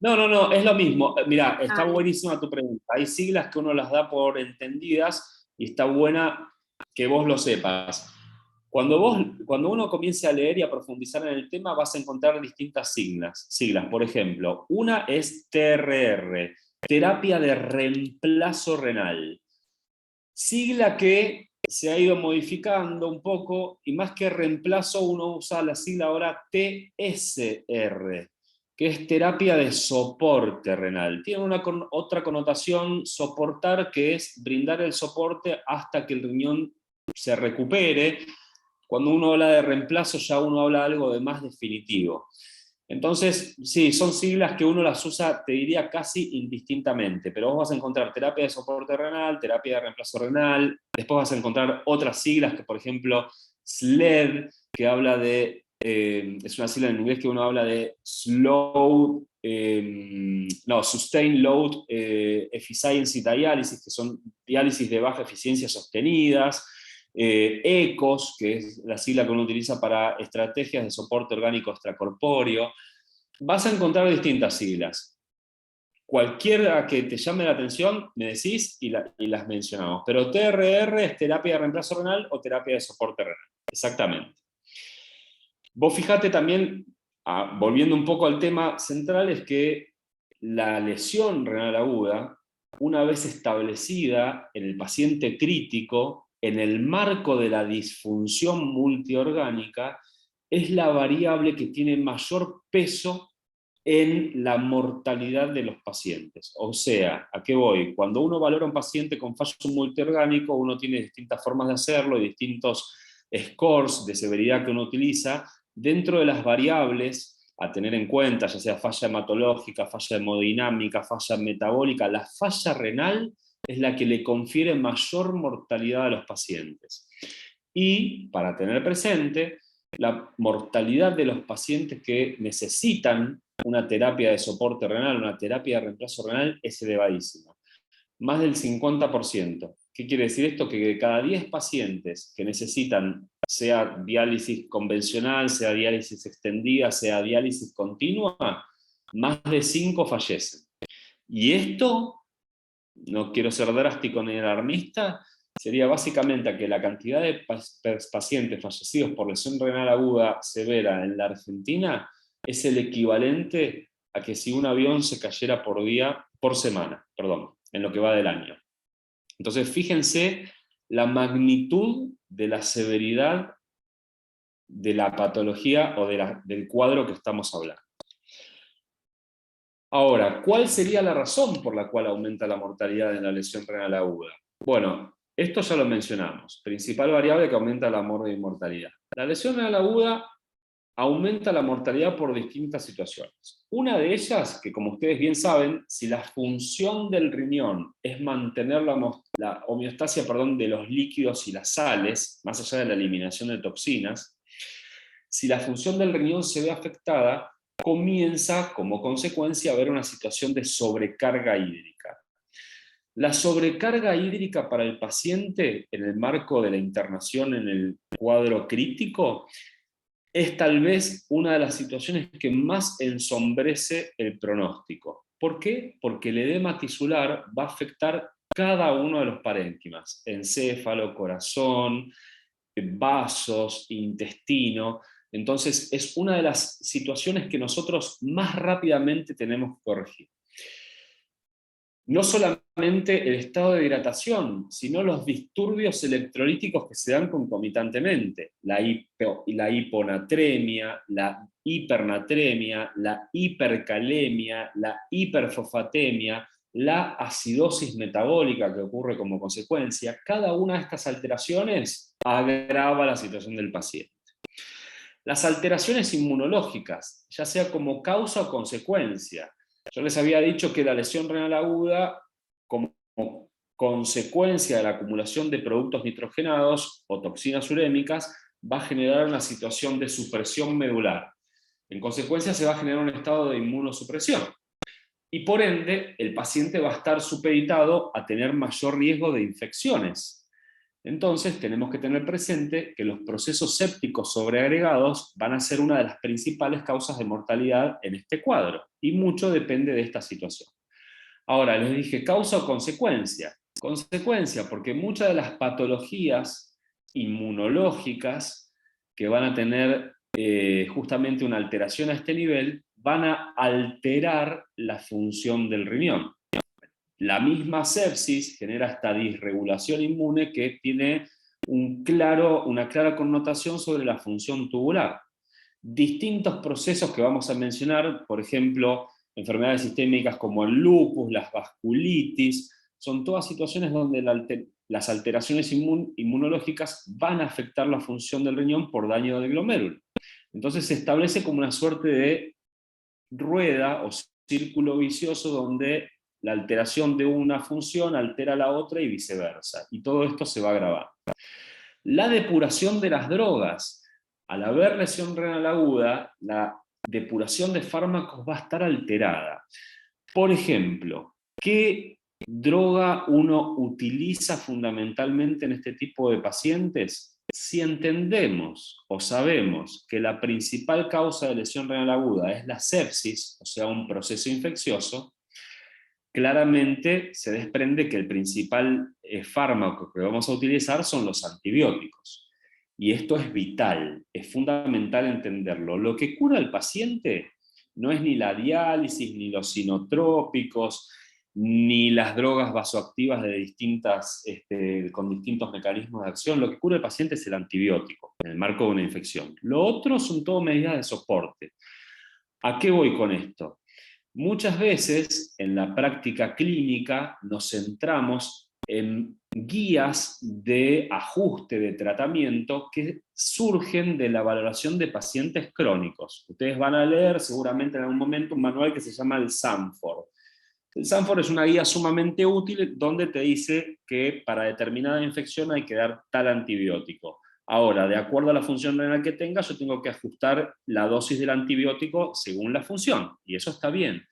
No, es lo mismo. Mirá, está Bien. buenísima tu pregunta. Hay siglas que uno las da por entendidas y está buena que vos lo sepas. Cuando uno comience a leer y a profundizar en el tema, vas a encontrar distintas siglas. Por ejemplo, una es TRR, terapia de reemplazo renal. Sigla que se ha ido modificando un poco y más que reemplazo uno usa la sigla ahora TSR, que es terapia de soporte renal. Tiene otra connotación, soportar, que es brindar el soporte hasta que el riñón se recupere. Cuando uno habla de reemplazo ya uno habla de algo de más definitivo. Entonces, sí, son siglas que uno las usa, te diría, casi indistintamente, pero vos vas a encontrar terapia de soporte renal, terapia de reemplazo renal, después vas a encontrar otras siglas, que por ejemplo, SLED, que habla de, es una sigla en inglés que uno habla de Sustained Load Efficiency Dialysis, que son diálisis de baja eficiencia sostenidas. ECOS, que es la sigla que uno utiliza para estrategias de soporte orgánico extracorpóreo. Vas a encontrar distintas siglas. Cualquiera que te llame la atención, me decís y las mencionamos. Pero TRR es terapia de reemplazo renal o terapia de soporte renal. Exactamente. Vos fijate también, volviendo un poco al tema central, es que la lesión renal aguda, una vez establecida en el paciente crítico, en el marco de la disfunción multiorgánica, es la variable que tiene mayor peso en la mortalidad de los pacientes. O sea, ¿a qué voy? Cuando uno valora a un paciente con fallo multiorgánico, uno tiene distintas formas de hacerlo y distintos scores de severidad que uno utiliza. Dentro de las variables a tener en cuenta, ya sea falla hematológica, falla hemodinámica, falla metabólica, la falla renal es la que le confiere mayor mortalidad a los pacientes. Y, para tener presente, la mortalidad de los pacientes que necesitan una terapia de soporte renal, una terapia de reemplazo renal, es elevadísima. Más del 50%. ¿Qué quiere decir esto? Que de cada 10 pacientes que necesitan, sea diálisis convencional, sea diálisis extendida, sea diálisis continua, más de 5 fallecen. Y esto, no quiero ser drástico ni alarmista, sería básicamente a que la cantidad de pacientes fallecidos por lesión renal aguda severa en la Argentina es el equivalente a que si un avión se cayera por semana, en lo que va del año. Entonces, fíjense la magnitud de la severidad de la patología o del cuadro que estamos hablando. Ahora, ¿cuál sería la razón por la cual aumenta la mortalidad en la lesión renal aguda? Bueno, esto ya lo mencionamos. Principal variable que aumenta la mortalidad. La lesión renal aguda aumenta la mortalidad por distintas situaciones. Una de ellas, que como ustedes bien saben, si la función del riñón es mantener la homeostasia de los líquidos y las sales, más allá de la eliminación de toxinas, si la función del riñón se ve afectada, comienza como consecuencia a haber una situación de sobrecarga hídrica. La sobrecarga hídrica para el paciente en el marco de la internación en el cuadro crítico es tal vez una de las situaciones que más ensombrece el pronóstico. ¿Por qué? Porque el edema tisular va a afectar cada uno de los parénquimas: encéfalo, corazón, vasos, intestino. Entonces es una de las situaciones que nosotros más rápidamente tenemos que corregir. No solamente el estado de hidratación, sino los disturbios electrolíticos que se dan concomitantemente. La hiponatremia, la hipernatremia, la hipercalemia, la hiperfosfatemia, la acidosis metabólica que ocurre como consecuencia. Cada una de estas alteraciones agrava la situación del paciente. Las alteraciones inmunológicas, ya sea como causa o consecuencia. Yo les había dicho que la lesión renal aguda, como consecuencia de la acumulación de productos nitrogenados o toxinas urémicas, va a generar una situación de supresión medular. En consecuencia, se va a generar un estado de inmunosupresión. Y por ende, el paciente va a estar supeditado a tener mayor riesgo de infecciones. Entonces tenemos que tener presente que los procesos sépticos sobreagregados van a ser una de las principales causas de mortalidad en este cuadro, y mucho depende de esta situación. Ahora, les dije, ¿causa o consecuencia? Consecuencia, porque muchas de las patologías inmunológicas que van a tener justamente una alteración a este nivel, van a alterar la función del riñón. La misma sepsis genera esta disregulación inmune que tiene una clara connotación sobre la función tubular. Distintos procesos que vamos a mencionar, por ejemplo, enfermedades sistémicas como el lupus, las vasculitis, son todas situaciones donde las alteraciones inmunológicas van a afectar la función del riñón por daño del glomérulo. Entonces se establece como una suerte de rueda o círculo vicioso donde la alteración de una función altera la otra y viceversa, y todo esto se va a agravar. La depuración de las drogas. Al haber lesión renal aguda, la depuración de fármacos va a estar alterada. Por ejemplo, ¿qué droga uno utiliza fundamentalmente en este tipo de pacientes? Si entendemos o sabemos que la principal causa de lesión renal aguda es la sepsis, o sea, un proceso infeccioso, claramente se desprende que el principal fármaco que vamos a utilizar son los antibióticos. Y esto es vital, es fundamental entenderlo. Lo que cura al paciente no es ni la diálisis, ni los sinotrópicos, ni las drogas vasoactivas con distintos mecanismos de acción. Lo que cura al paciente es el antibiótico, en el marco de una infección. Lo otro son todo medidas de soporte. ¿A qué voy con esto? Muchas veces en la práctica clínica nos centramos en guías de ajuste de tratamiento que surgen de la valoración de pacientes crónicos. Ustedes van a leer seguramente en algún momento un manual que se llama el SANFOR. El SANFOR es una guía sumamente útil donde te dice que para determinada infección hay que dar tal antibiótico. Ahora, de acuerdo a la función renal que tenga, yo tengo que ajustar la dosis del antibiótico según la función, y eso está bien.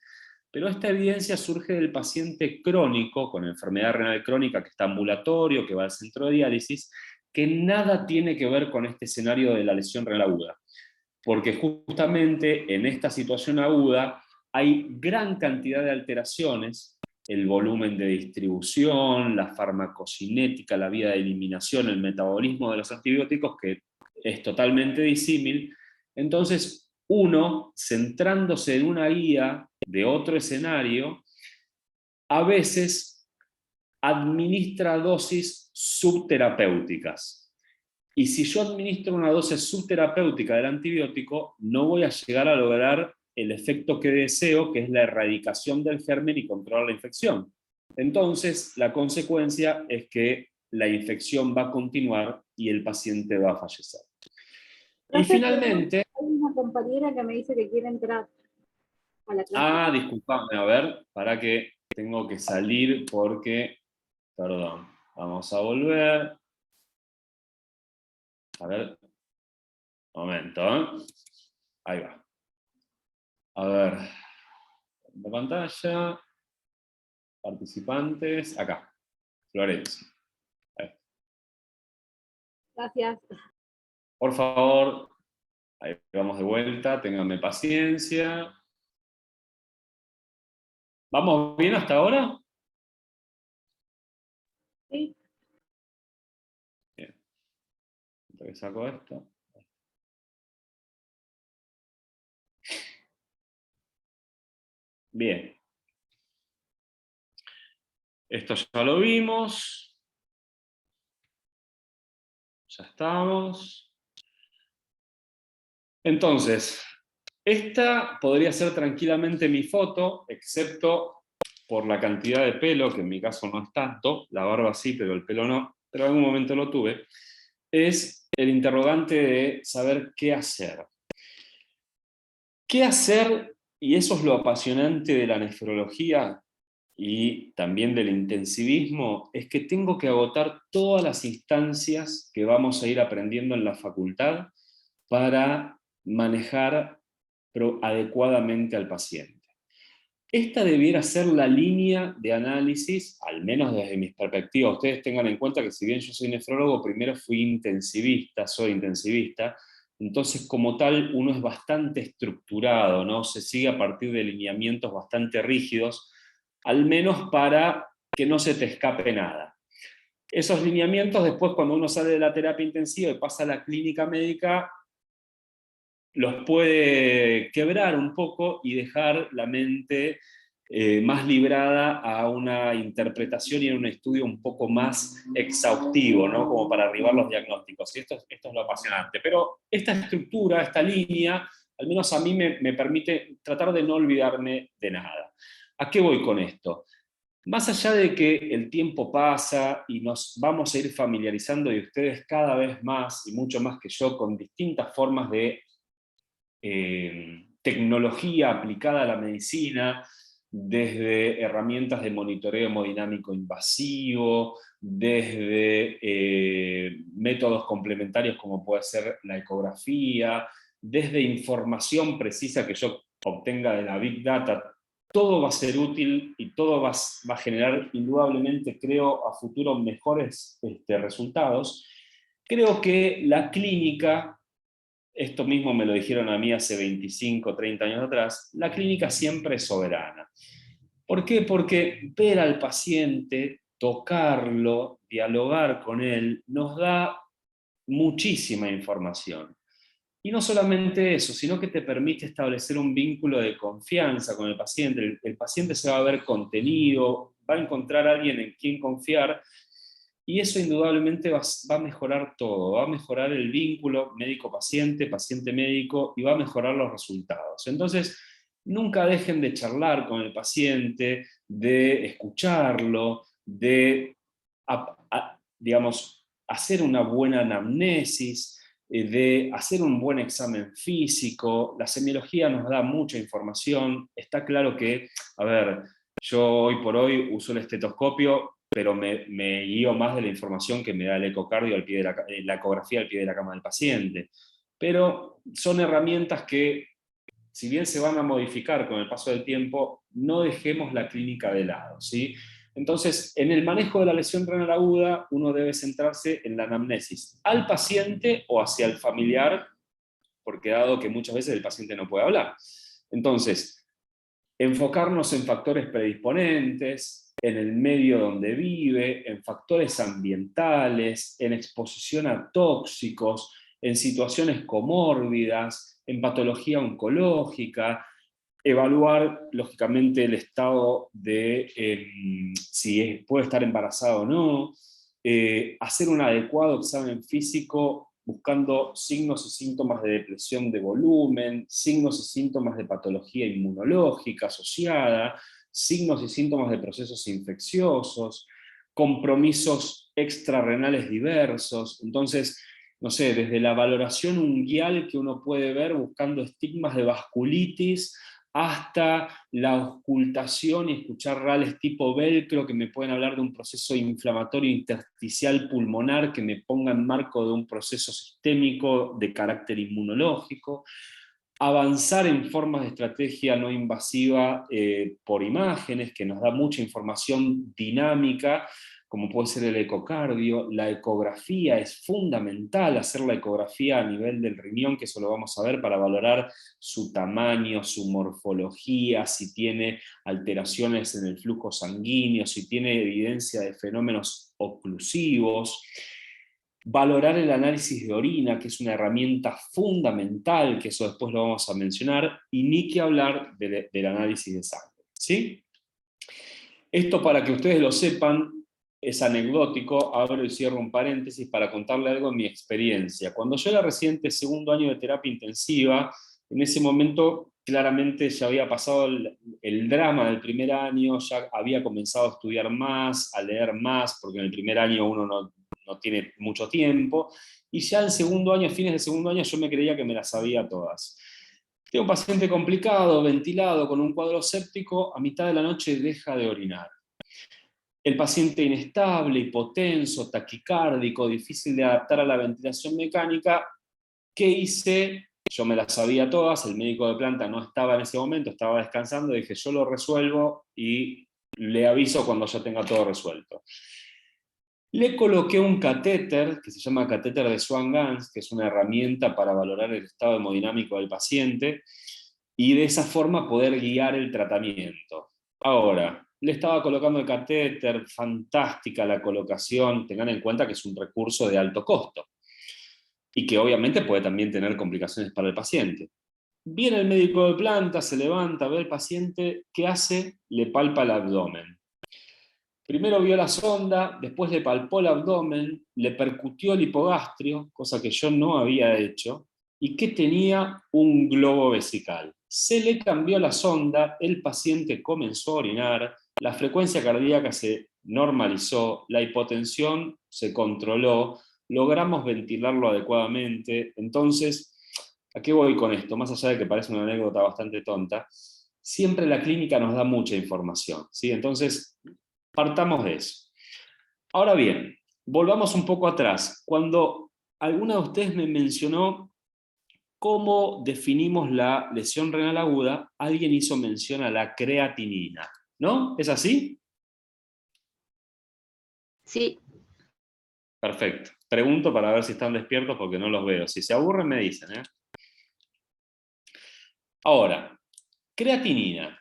Pero esta evidencia surge del paciente crónico, con enfermedad renal crónica que está ambulatorio, que va al centro de diálisis, que nada tiene que ver con este escenario de la lesión renal aguda. Porque justamente en esta situación aguda hay gran cantidad de alteraciones, el volumen de distribución, la farmacocinética, la vía de eliminación, el metabolismo de los antibióticos, que es totalmente disímil. Entonces, uno, centrándose en una guía de otro escenario, a veces administra dosis subterapéuticas. Y si yo administro una dosis subterapéutica del antibiótico, no voy a llegar a lograr el efecto que deseo, que es la erradicación del germen y controlar la infección. Entonces, la consecuencia es que la infección va a continuar y el paciente va a fallecer. Y finalmente... Hay una compañera que me dice que quiere entrar a la clase. Disculpame, a ver, para que tengo que salir porque... Perdón, vamos a volver. A ver, momento, ¿eh? Ahí va. A ver, la pantalla, participantes, acá, Florencia. Gracias. Por favor, ahí vamos de vuelta, ténganme paciencia. ¿Vamos bien hasta ahora? Sí. Bien. Entonces saco esto. Bien. Esto ya lo vimos. Ya estamos. Entonces, esta podría ser tranquilamente mi foto, excepto por la cantidad de pelo, que en mi caso no es tanto, la barba sí, pero el pelo no, pero en algún momento lo tuve, es el interrogante de saber qué hacer. ¿Qué hacer? Y eso es lo apasionante de la nefrología y también del intensivismo, es que tengo que agotar todas las instancias que vamos a ir aprendiendo en la facultad para manejar adecuadamente al paciente. esta debiera ser la línea de análisis, al menos desde mis perspectivas. Ustedes tengan en cuenta que si bien yo soy nefrólogo, primero soy intensivista, entonces como tal uno es bastante estructurado, ¿no? Se sigue a partir de lineamientos bastante rígidos, al menos para que no se te escape nada. Esos lineamientos después cuando uno sale de la terapia intensiva y pasa a la clínica médica, los puede quebrar un poco y dejar la mente más librada a una interpretación y a un estudio un poco más exhaustivo, ¿no? Como para arribar los diagnósticos. Y esto es lo apasionante. Pero esta estructura, esta línea, al menos a mí me permite tratar de no olvidarme de nada. ¿A qué voy con esto? Más allá de que el tiempo pasa y nos vamos a ir familiarizando, y ustedes cada vez más, y mucho más que yo, con distintas formas de tecnología aplicada a la medicina, desde herramientas de monitoreo hemodinámico invasivo, desde métodos complementarios como puede ser la ecografía, desde información precisa que yo obtenga de la Big Data. Todo va a ser útil y todo va a generar indudablemente, creo, a futuro mejores resultados. Creo que la clínica, esto mismo me lo dijeron a mí hace 25, 30 años atrás, la clínica siempre es soberana. ¿Por qué? Porque ver al paciente, tocarlo, dialogar con él, nos da muchísima información. Y no solamente eso, sino que te permite establecer un vínculo de confianza con el paciente. El paciente se va a ver contenido, va a encontrar a alguien en quien confiar, y eso indudablemente va a mejorar todo, va a mejorar el vínculo médico-paciente, paciente-médico, y va a mejorar los resultados. Entonces, nunca dejen de charlar con el paciente, de escucharlo, de, digamos, hacer una buena anamnesis, de hacer un buen examen físico. La semiología nos da mucha información. Está claro que, a ver, yo hoy por hoy uso el estetoscopio, pero me guío más de la información que me da el ecocardio al pie de la ecografía al pie de la cama del paciente. Pero son herramientas que, si bien se van a modificar con el paso del tiempo, no dejemos la clínica de lado, ¿sí? Entonces, en el manejo de la lesión renal aguda, uno debe centrarse en la anamnesis al paciente o hacia el familiar, porque dado que muchas veces el paciente no puede hablar. Entonces, enfocarnos en factores predisponentes, en el medio donde vive, en factores ambientales, en exposición a tóxicos, en situaciones comórbidas, en patología oncológica, evaluar lógicamente el estado de si puede estar embarazado o no, hacer un adecuado examen físico buscando signos y síntomas de depresión de volumen, signos y síntomas de patología inmunológica asociada, signos y síntomas de procesos infecciosos, compromisos extrarrenales diversos. Entonces, no sé, desde la valoración unguial que uno puede ver buscando estigmas de vasculitis, hasta la auscultación y escuchar rales tipo velcro que me pueden hablar de un proceso inflamatorio intersticial pulmonar que me ponga en marco de un proceso sistémico de carácter inmunológico. Avanzar en formas de estrategia no invasiva por imágenes, que nos da mucha información dinámica, como puede ser el ecocardio. La ecografía es fundamental, hacer la ecografía a nivel del riñón, que eso lo vamos a ver, para valorar su tamaño, su morfología, si tiene alteraciones en el flujo sanguíneo, si tiene evidencia de fenómenos oclusivos. Valorar el análisis de orina, que es una herramienta fundamental, que eso después lo vamos a mencionar, y ni que hablar del análisis de sangre, ¿sí? Esto, para que ustedes lo sepan, es anecdótico. Abro y cierro un paréntesis para contarle algo de mi experiencia. Cuando yo era residente de segundo año de terapia intensiva, en ese momento claramente ya había pasado el drama del primer año, ya había comenzado a estudiar más, a leer más, porque en el primer año uno no tiene mucho tiempo, y ya en segundo año, fines de segundo año, yo me creía que me las sabía todas. Tengo un paciente complicado, ventilado, con un cuadro séptico, a mitad de la noche deja de orinar. El paciente inestable, hipotenso, taquicárdico, difícil de adaptar a la ventilación mecánica. ¿Qué hice? yo me las sabía todas, el médico de planta no estaba en ese momento, estaba descansando, dije, yo lo resuelvo y le aviso cuando ya tenga todo resuelto. Le coloqué un catéter, que se llama catéter de Swan-Ganz, que es una herramienta para valorar el estado hemodinámico del paciente, y de esa forma poder guiar el tratamiento. Ahora, le estaba colocando el catéter, fantástica la colocación, tengan en cuenta que es un recurso de alto costo, y que obviamente puede también tener complicaciones para el paciente. Viene el médico de planta, se levanta, ve al paciente, ¿qué hace? Le palpa el abdomen. Primero vio la sonda, después le palpó el abdomen, le percutió el hipogastrio, cosa que yo no había hecho, y que tenía un globo vesical. Se le cambió la sonda, el paciente comenzó a orinar, la frecuencia cardíaca se normalizó, la hipotensión se controló, logramos ventilarlo adecuadamente. Entonces, ¿a qué voy con esto? Más allá de que parece una anécdota bastante tonta, siempre la clínica nos da mucha información, ¿sí? Entonces, partamos de eso. Ahora bien, volvamos un poco atrás. Cuando alguna de ustedes me mencionó cómo definimos la lesión renal aguda, alguien hizo mención a la creatinina, ¿no? ¿Es así? Sí, Perfecto. Pregunto para ver si están despiertos porque no los veo. Si se aburren me dicen, ¿eh? Ahora, creatinina.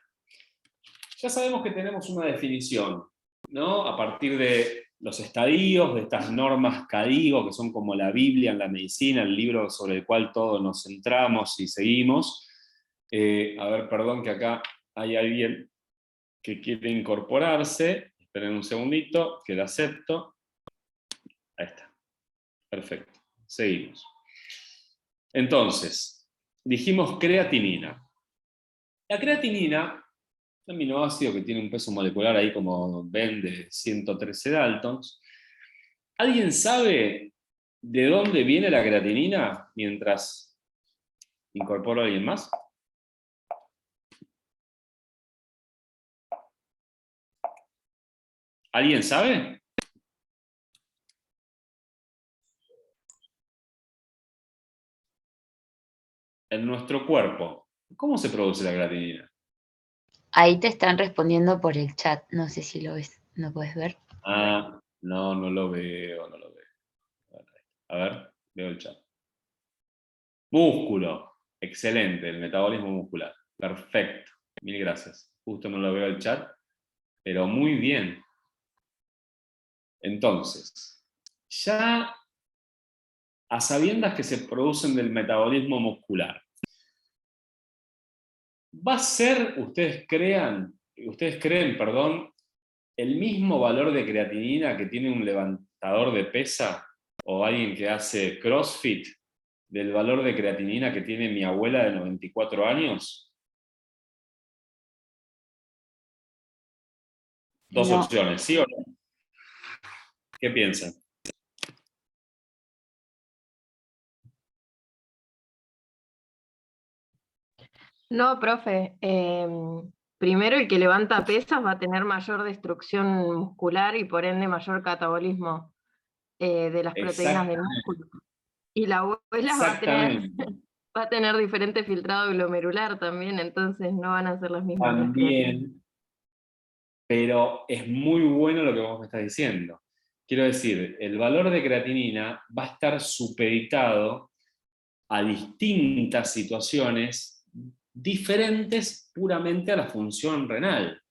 Ya sabemos que tenemos una definición, ¿no? A partir de los estadios, de estas normas CADIGO, que son como la Biblia en la medicina, el libro sobre el cual todos nos centramos y seguimos. A ver, perdón que acá hay alguien que quiere incorporarse. Esperen un segundito, que lo acepto. Ahí está. Perfecto. Seguimos. Entonces, dijimos creatinina. La creatinina, un aminoácido que tiene un peso molecular ahí, como ven, de 113 Daltons. ¿Alguien sabe de dónde viene la creatinina mientras incorporo a alguien más? ¿Alguien sabe? En nuestro cuerpo, ¿cómo se produce la creatinina? ahí te están respondiendo por el chat. No sé si lo ves, ¿no puedes ver? Ah, no, no lo veo, no lo veo. A ver, veo el chat. Músculo. Excelente, el metabolismo muscular. Perfecto. Mil gracias. Justo no lo veo el chat, pero muy bien. Entonces, ya a sabiendas que se producen del metabolismo muscular, ¿va a ser, ustedes creen, perdón, el mismo valor de creatinina que tiene un levantador de pesa o alguien que hace CrossFit del valor de creatinina que tiene mi abuela de 94 años? Dos No. opciones, ¿sí o no? ¿Qué piensan? No, profe. Primero el que levanta pesas va a tener mayor destrucción muscular y por ende mayor catabolismo de las proteínas del músculo. Y la abuela Exactamente. va a tener diferente filtrado glomerular también, entonces no van a ser las mismas las creatinas. También, pero es muy bueno lo que vos me estás diciendo. Quiero decir, el valor de creatinina va a estar supeditado a distintas situaciones diferentes puramente a la función renal.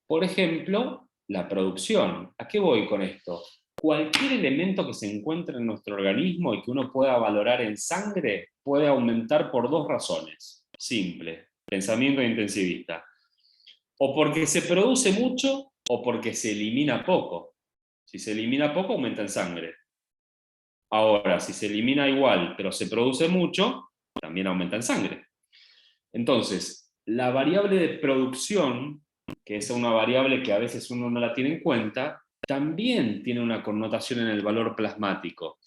Por ejemplo, la producción. ¿A qué voy con esto? Cualquier elemento que se encuentre en nuestro organismo y que uno pueda valorar en sangre puede aumentar por dos razones. Simple, pensamiento intensivista. O porque se produce mucho o porque se elimina poco. Si se elimina poco, aumenta en sangre. Ahora, si se elimina igual, pero se produce mucho, también aumenta en sangre. Entonces, la variable de producción, que es una variable que a veces uno no la tiene en cuenta, también tiene una connotación en el valor plasmático.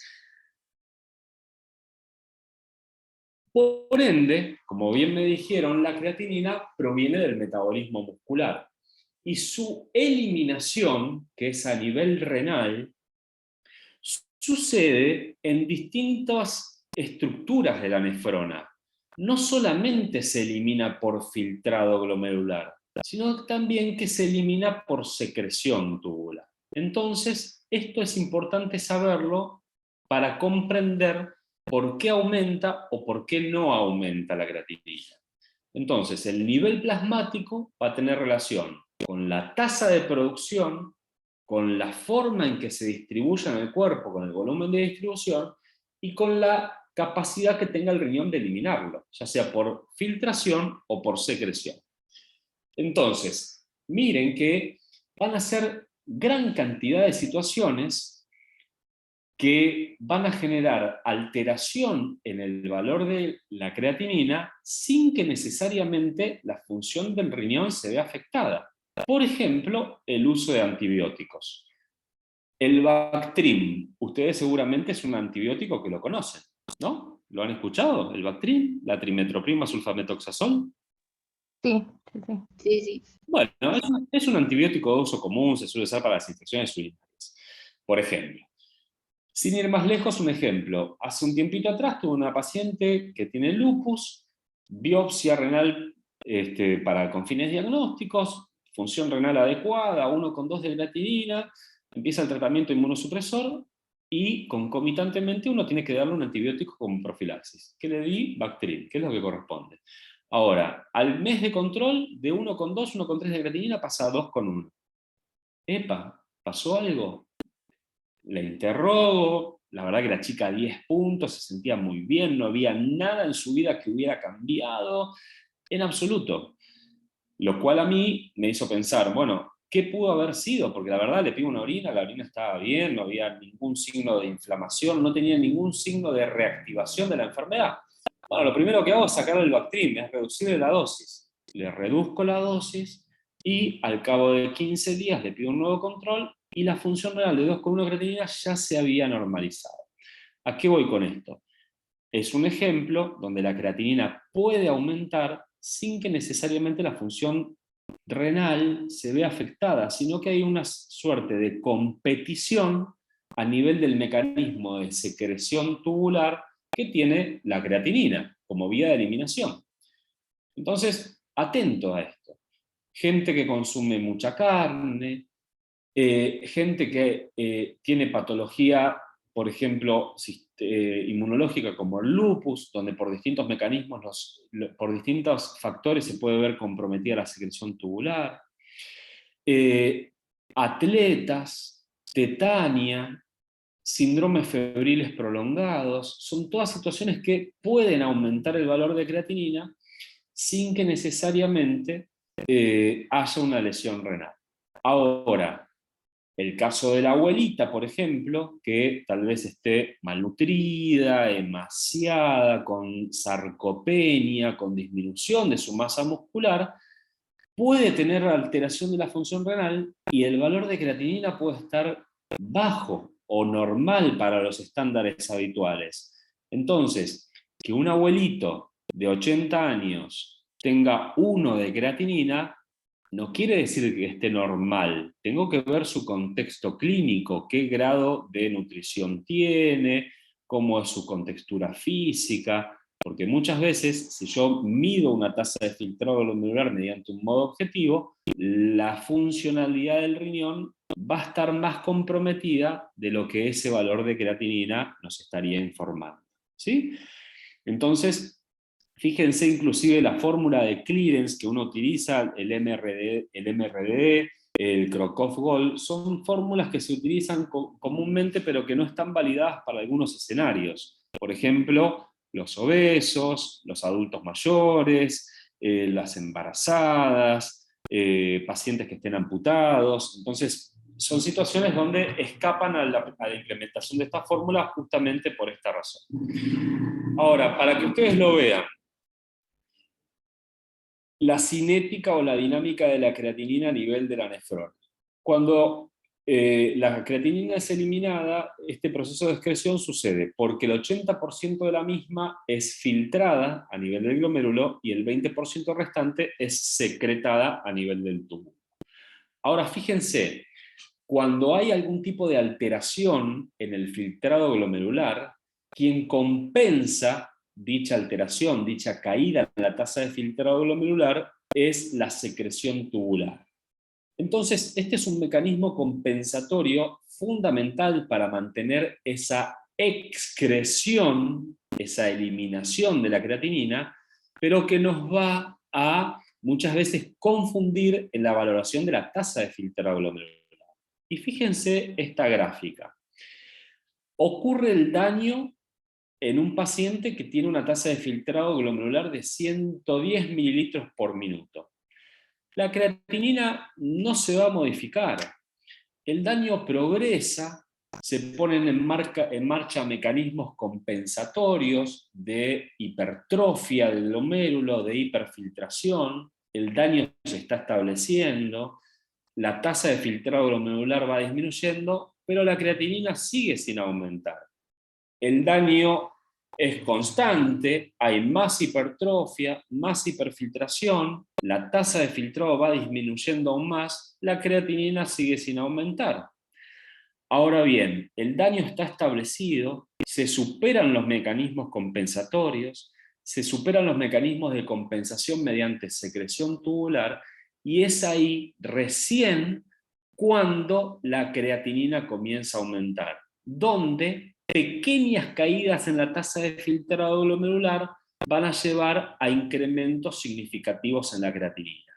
Por ende, como bien me dijeron, la creatinina proviene del metabolismo muscular. Y su eliminación, que es a nivel renal, sucede en distintas estructuras de la nefrona. no solamente se elimina por filtrado glomerular, sino también que se elimina por secreción tubular. Entonces, esto es importante saberlo para comprender por qué aumenta o por qué no aumenta la creatinina. Entonces, el nivel plasmático va a tener relación con la tasa de producción, con la forma en que se distribuye en el cuerpo, con el volumen de distribución, y con la capacidad que tenga el riñón de eliminarlo, ya sea por filtración o por secreción. Entonces, miren que van a ser gran cantidad de situaciones que van a generar alteración en el valor de la creatinina sin que necesariamente la función del riñón se vea afectada. Por ejemplo, el uso de antibióticos. El Bactrim, ustedes seguramente es un antibiótico que lo conocen, ¿no? ¿Lo han escuchado? ¿El Bactrim? ¿La trimetroprima sulfametoxazol? Sí, sí, sí. Sí, sí. Bueno, es un antibiótico de uso común, se suele usar para las infecciones urinarias. Por ejemplo, sin ir más lejos, un ejemplo. Hace un tiempito atrás tuve una paciente que tiene lupus, biopsia renal con fines diagnósticos, función renal adecuada, 1,2 de creatinina, empieza el tratamiento inmunosupresor y concomitantemente uno tiene que darle un antibiótico como profilaxis. ¿Qué le di? Bactrim, que es lo que corresponde. Ahora, al mes de control, de 1,2, 1,3 de creatinina pasa a 2,1. Epa, ¿pasó algo? Le interrogo, la verdad que la chica 10 puntos, se sentía muy bien, no había nada en su vida que hubiera cambiado, en absoluto. Lo cual a mí me hizo pensar, bueno, ¿qué pudo haber sido? Porque la verdad le pido una orina, la orina estaba bien, no había ningún signo de inflamación, no tenía ningún signo de reactivación de la enfermedad. Bueno, lo primero que hago es sacar el Bactrim, es reducirle la dosis. Le reduzco la dosis y al cabo de 15 días le pido un nuevo control y la función renal de 2,1 creatinina ya se había normalizado. ¿A qué voy con esto? Es un ejemplo donde la creatinina puede aumentar sin que necesariamente la función renal se vea afectada, sino que hay una suerte de competición a nivel del mecanismo de secreción tubular que tiene la creatinina como vía de eliminación. Entonces, atento a esto. Gente que consume mucha carne, gente que tiene patología, por ejemplo, inmunológica como el lupus, donde por distintos mecanismos, por distintos factores se puede ver comprometida la secreción tubular. Atletas, tetania, síndromes febriles prolongados, son todas situaciones que pueden aumentar el valor de creatinina sin que necesariamente haya una lesión renal. Ahora, el caso de la abuelita, por ejemplo, que tal vez esté malnutrida, emaciada, con sarcopenia, con disminución de su masa muscular, puede tener alteración de la función renal y el valor de creatinina puede estar bajo o normal para los estándares habituales. Entonces, que un abuelito de 80 años tenga 1 de creatinina, no quiere decir que esté normal. Tengo que ver su contexto clínico, qué grado de nutrición tiene, cómo es su contextura física, porque muchas veces, si yo mido una tasa de filtrado glomerular mediante un modo objetivo, la funcionalidad del riñón va a estar más comprometida de lo que ese valor de creatinina nos estaría informando. ¿Sí? Entonces, fíjense inclusive la fórmula de clearance que uno utiliza, el MRD, el Crocroft-Gold, son fórmulas que se utilizan comúnmente pero que no están validadas para algunos escenarios. Por ejemplo, los obesos, los adultos mayores, las embarazadas, pacientes que estén amputados. Entonces, son situaciones donde escapan a la implementación de esta fórmula justamente por esta razón. Ahora, para que ustedes lo vean, la cinética o la dinámica de la creatinina a nivel de la nefrona. Cuando la creatinina es eliminada, este proceso de excreción sucede porque el 80% de la misma es filtrada a nivel del glomérulo y el 20% restante es secretada a nivel del túbulo. Ahora fíjense, cuando hay algún tipo de alteración en el filtrado glomerular, quien compensa dicha alteración, dicha caída en la tasa de filtrado glomerular, es la secreción tubular. Entonces, este es un mecanismo compensatorio fundamental para mantener esa excreción, esa eliminación de la creatinina, pero que nos va a muchas veces confundir en la valoración de la tasa de filtrado glomerular. Y fíjense esta gráfica. Ocurre el daño en un paciente que tiene una tasa de filtrado glomerular de 110 mililitros por minuto. La creatinina no se va a modificar. El daño progresa, se ponen en marcha mecanismos compensatorios de hipertrofia del glomérulo, de hiperfiltración, el daño se está estableciendo, la tasa de filtrado glomerular va disminuyendo, pero la creatinina sigue sin aumentar. El daño es constante, hay más hipertrofia, más hiperfiltración, la tasa de filtrado va disminuyendo aún más, la creatinina sigue sin aumentar. Ahora bien, el daño está establecido, se superan los mecanismos compensatorios, se superan los mecanismos de compensación mediante secreción tubular, y es ahí recién cuando la creatinina comienza a aumentar, donde pequeñas caídas en la tasa de filtrado glomerular van a llevar a incrementos significativos en la creatinina.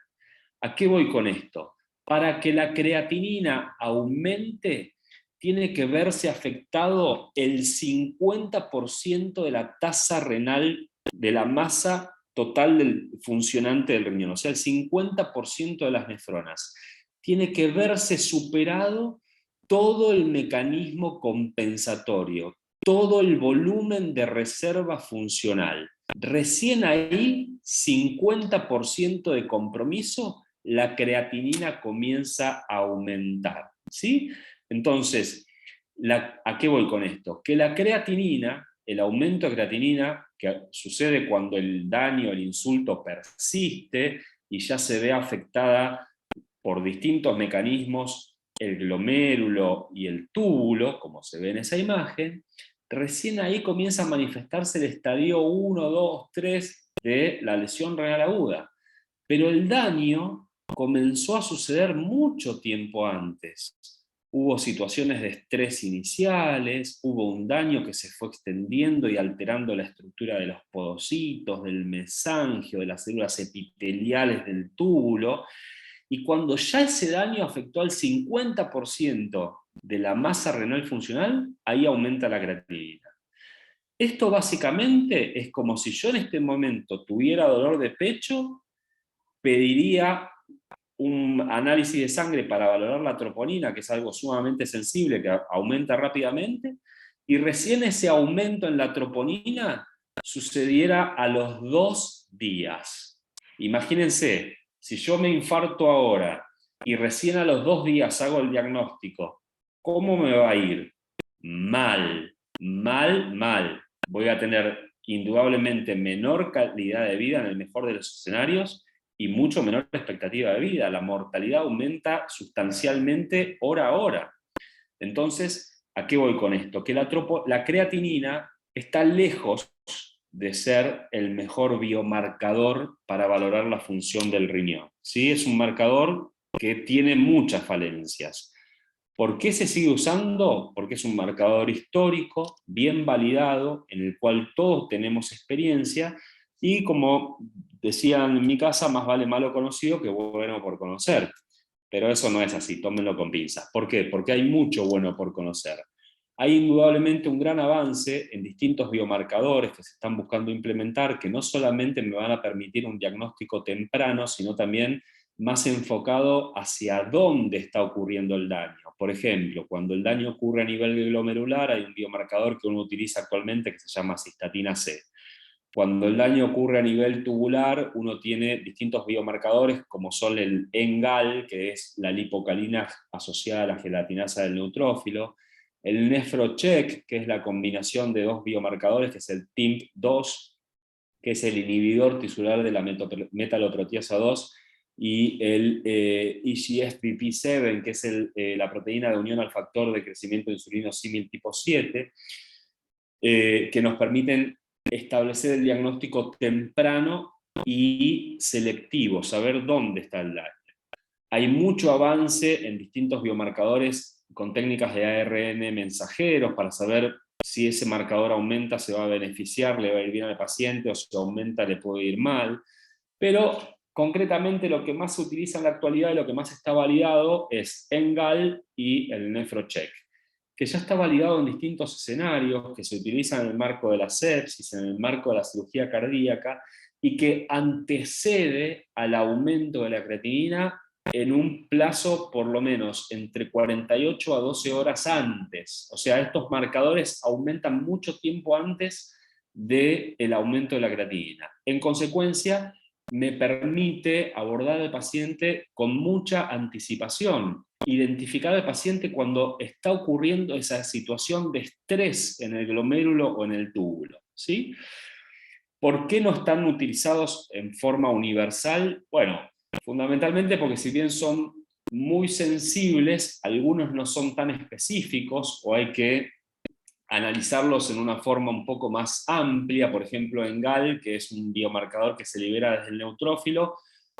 ¿A qué voy con esto? Para que la creatinina aumente, tiene que verse afectado el 50% de la tasa renal, de la masa total del funcionante del riñón, o sea, el 50% de las nefronas. Tiene que verse superado todo el mecanismo compensatorio, todo el volumen de reserva funcional. Recién ahí, 50% de compromiso, la creatinina comienza a aumentar, ¿sí? Entonces, ¿a qué voy con esto? Que la creatinina, el aumento de creatinina, que sucede cuando el daño, el insulto persiste y ya se ve afectada por distintos mecanismos el glomérulo y el túbulo, como se ve en esa imagen, recién ahí comienza a manifestarse el estadio 1, 2, 3 de la lesión renal aguda. Pero el daño comenzó a suceder mucho tiempo antes. Hubo situaciones de estrés iniciales, hubo un daño que se fue extendiendo y alterando la estructura de los podocitos, del mesangio, de las células epiteliales del túbulo, y cuando ya ese daño afectó al 50% de la masa renal funcional, ahí aumenta la creatinina. Esto básicamente es como si yo en este momento tuviera dolor de pecho, pediría un análisis de sangre para valorar la troponina, que es algo sumamente sensible, que aumenta rápidamente, y recién ese aumento en la troponina sucediera a los 2 días. Imagínense, si yo me infarto ahora y recién a los 2 días hago el diagnóstico, ¿cómo me va a ir? Mal, mal, mal. Voy a tener indudablemente menor calidad de vida en el mejor de los escenarios y mucho menor expectativa de vida. La mortalidad aumenta sustancialmente hora a hora. Entonces, ¿a qué voy con esto? Que la creatinina está lejos de ser el mejor biomarcador para valorar la función del riñón. ¿Sí? Es un marcador que tiene muchas falencias. ¿Por qué se sigue usando? Porque es un marcador histórico, bien validado, en el cual todos tenemos experiencia, y como decían en mi casa, más vale malo conocido que bueno por conocer. Pero eso no es así, tómenlo con pinzas. ¿Por qué? Porque hay mucho bueno por conocer. Hay indudablemente un gran avance en distintos biomarcadores que se están buscando implementar, que no solamente me van a permitir un diagnóstico temprano, sino también más enfocado hacia dónde está ocurriendo el daño. Por ejemplo, cuando el daño ocurre a nivel glomerular, hay un biomarcador que uno utiliza actualmente que se llama cistatina C. Cuando el daño ocurre a nivel tubular, uno tiene distintos biomarcadores, como son el ENGAL, que es la lipocalina asociada a la gelatinasa del neutrófilo, el NephroCheck, que es la combinación de 2 biomarcadores, que es el TIMP2, que es el inhibidor tisular de la metaloproteasa 2, y el EGFBP7, que es la proteína de unión al factor de crecimiento insulino símil tipo 7, que nos permiten establecer el diagnóstico temprano y selectivo, saber dónde está el daño. Hay mucho avance en distintos biomarcadores con técnicas de ARN mensajeros para saber si ese marcador aumenta, se va a beneficiar, le va a ir bien al paciente, o si aumenta, le puede ir mal. Pero concretamente lo que más se utiliza en la actualidad y lo que más está validado es ENGAL y el NephroCheck, que ya está validado en distintos escenarios, que se utilizan en el marco de la sepsis, en el marco de la cirugía cardíaca, y que antecede al aumento de la creatinina en un plazo por lo menos entre 48 a 12 horas antes. O sea, estos marcadores aumentan mucho tiempo antes del aumento de la creatinina. En consecuencia, me permite abordar al paciente con mucha anticipación, identificar al paciente cuando está ocurriendo esa situación de estrés en el glomérulo o en el túbulo, ¿sí? ¿Por qué no están utilizados en forma universal? Bueno, fundamentalmente porque si bien son muy sensibles, algunos no son tan específicos, o hay que analizarlos en una forma un poco más amplia. Por ejemplo, ENGAL, que es un biomarcador que se libera desde el neutrófilo,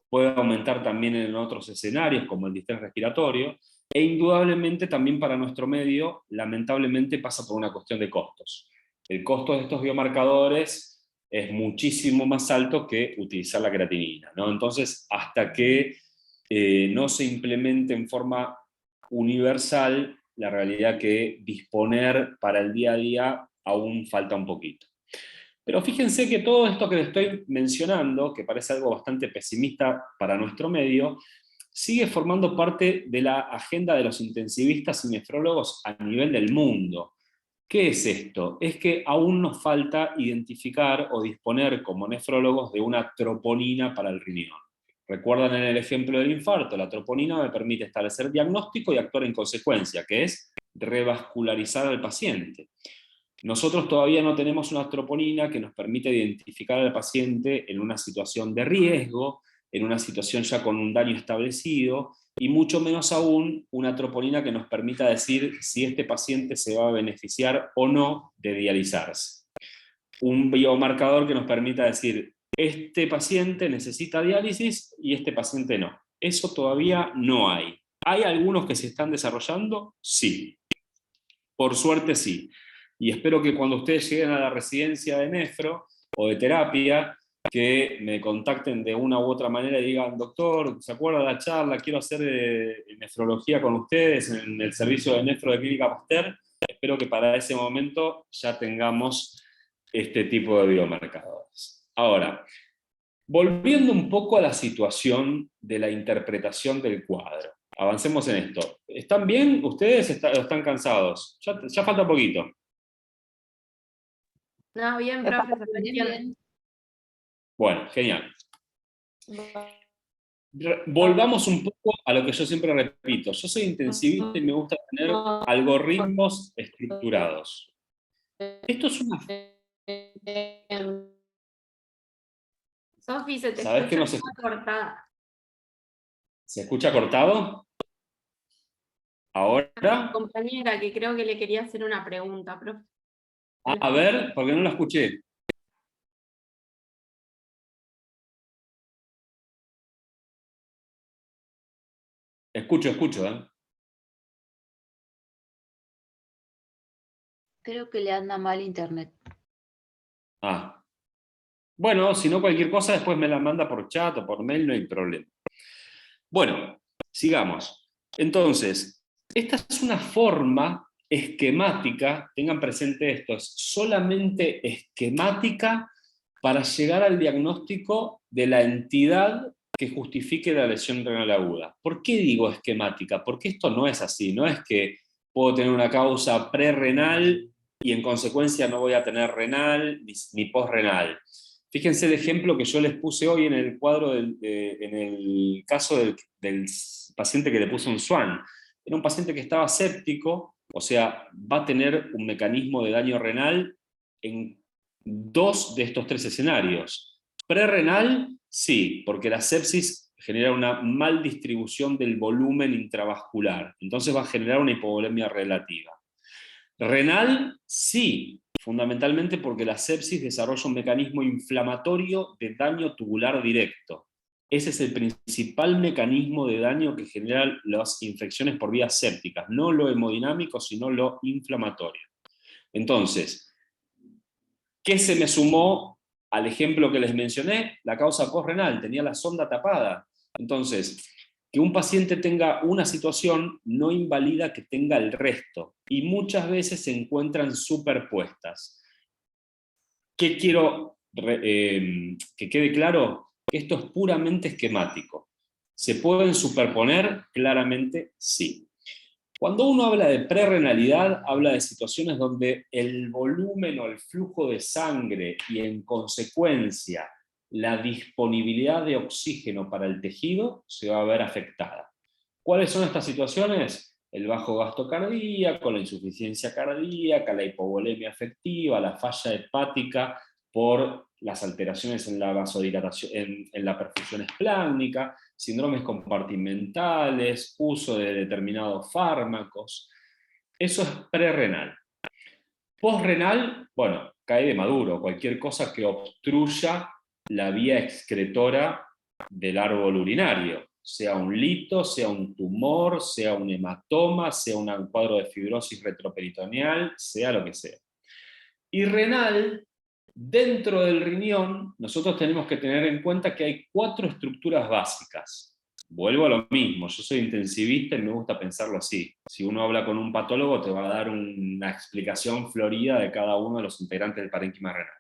puede aumentar también en otros escenarios, como el distrés respiratorio, e indudablemente también para nuestro medio, lamentablemente pasa por una cuestión de costos. El costo de estos biomarcadores es muchísimo más alto que utilizar la creatinina, ¿no? Entonces, hasta que no se implemente en forma universal, la realidad que disponer para el día a día aún falta un poquito. Pero fíjense que todo esto que les estoy mencionando, que parece algo bastante pesimista para nuestro medio, sigue formando parte de la agenda de los intensivistas y nefrólogos a nivel del mundo. ¿Qué es esto? Es que aún nos falta identificar o disponer como nefrólogos de una troponina para el riñón. Recuerdan en el ejemplo del infarto, la troponina me permite establecer diagnóstico y actuar en consecuencia, que es revascularizar al paciente. Nosotros todavía no tenemos una troponina que nos permite identificar al paciente en una situación de riesgo, en una situación ya con un daño establecido, y mucho menos aún una troponina que nos permita decir si este paciente se va a beneficiar o no de dializarse. Un biomarcador que nos permita decir, este paciente necesita diálisis y este paciente no. Eso todavía no hay. ¿Hay algunos que se están desarrollando? Sí. Por suerte sí. Y espero que cuando ustedes lleguen a la residencia de nefro o de terapia, que me contacten de una u otra manera y digan, doctor, ¿se acuerda de la charla? Quiero hacer nefrología con ustedes en el servicio de nefro de Clínica Pasteur. Espero que para ese momento ya tengamos este tipo de biomarcadores. Ahora, volviendo un poco a la situación de la interpretación del cuadro. Avancemos en esto. ¿Están bien? ¿Ustedes están cansados? Ya falta poquito. No, bien, profe, se entiende. Bien. Bueno, genial. Volvamos un poco a lo que yo siempre repito. Yo soy intensivista y me gusta tener algoritmos estructurados. Esto es una... Sofi, se te ¿Sabés que escucha no se... cortada. ¿Se escucha cortado? ¿Ahora? Compañera, que creo que le quería hacer una pregunta, profe. A ver, porque no la escuché. Escucho, ¿eh? Creo que le anda mal internet. Ah. Bueno, si no cualquier cosa después me la manda por chat o por mail, no hay problema. Bueno, sigamos. Entonces, esta es una forma esquemática, tengan presente esto, es solamente esquemática para llegar al diagnóstico de la entidad que justifique la lesión renal aguda. ¿Por qué digo esquemática? Porque esto no es así, no es que puedo tener una causa prerrenal y en consecuencia no voy a tener renal ni postrenal. Fíjense el ejemplo que yo les puse hoy en el cuadro, en el caso del paciente que le puse un SWAN. Era un paciente que estaba séptico, o sea, va a tener un mecanismo de daño renal en 2 de estos 3 escenarios. Prerrenal, sí, porque la sepsis genera una mal distribución del volumen intravascular, entonces va a generar una hipovolemia relativa. Renal, sí, fundamentalmente porque la sepsis desarrolla un mecanismo inflamatorio de daño tubular directo. Ese es el principal mecanismo de daño que generan las infecciones por vías sépticas, no lo hemodinámico, sino lo inflamatorio. Entonces, ¿qué se me sumó al ejemplo que les mencioné? La causa postrenal, tenía la sonda tapada. Entonces, que un paciente tenga una situación no invalida que tenga el resto, y muchas veces se encuentran superpuestas. ¿Qué quiero que quede claro? Que esto es puramente esquemático. ¿Se pueden superponer? Claramente sí. Cuando uno habla de prerrenalidad, habla de situaciones donde el volumen o el flujo de sangre y en consecuencia la disponibilidad de oxígeno para el tejido se va a ver afectada. ¿Cuáles son estas situaciones? El bajo gasto cardíaco, la insuficiencia cardíaca, la hipovolemia afectiva, la falla hepática por las alteraciones en la vasodilatación, en la perfusión esplácnica, síndromes compartimentales, uso de determinados fármacos. Eso es prerrenal. Postrenal, bueno, cae de maduro, cualquier cosa que obstruya la vía excretora del árbol urinario, sea un lito, sea un tumor, sea un hematoma, sea un cuadro de fibrosis retroperitoneal, sea lo que sea. Y renal, dentro del riñón, nosotros tenemos que tener en cuenta que hay 4 estructuras básicas. Vuelvo a lo mismo, yo soy intensivista y me gusta pensarlo así. Si uno habla con un patólogo te va a dar una explicación florida de cada uno de los integrantes del parénquima renal.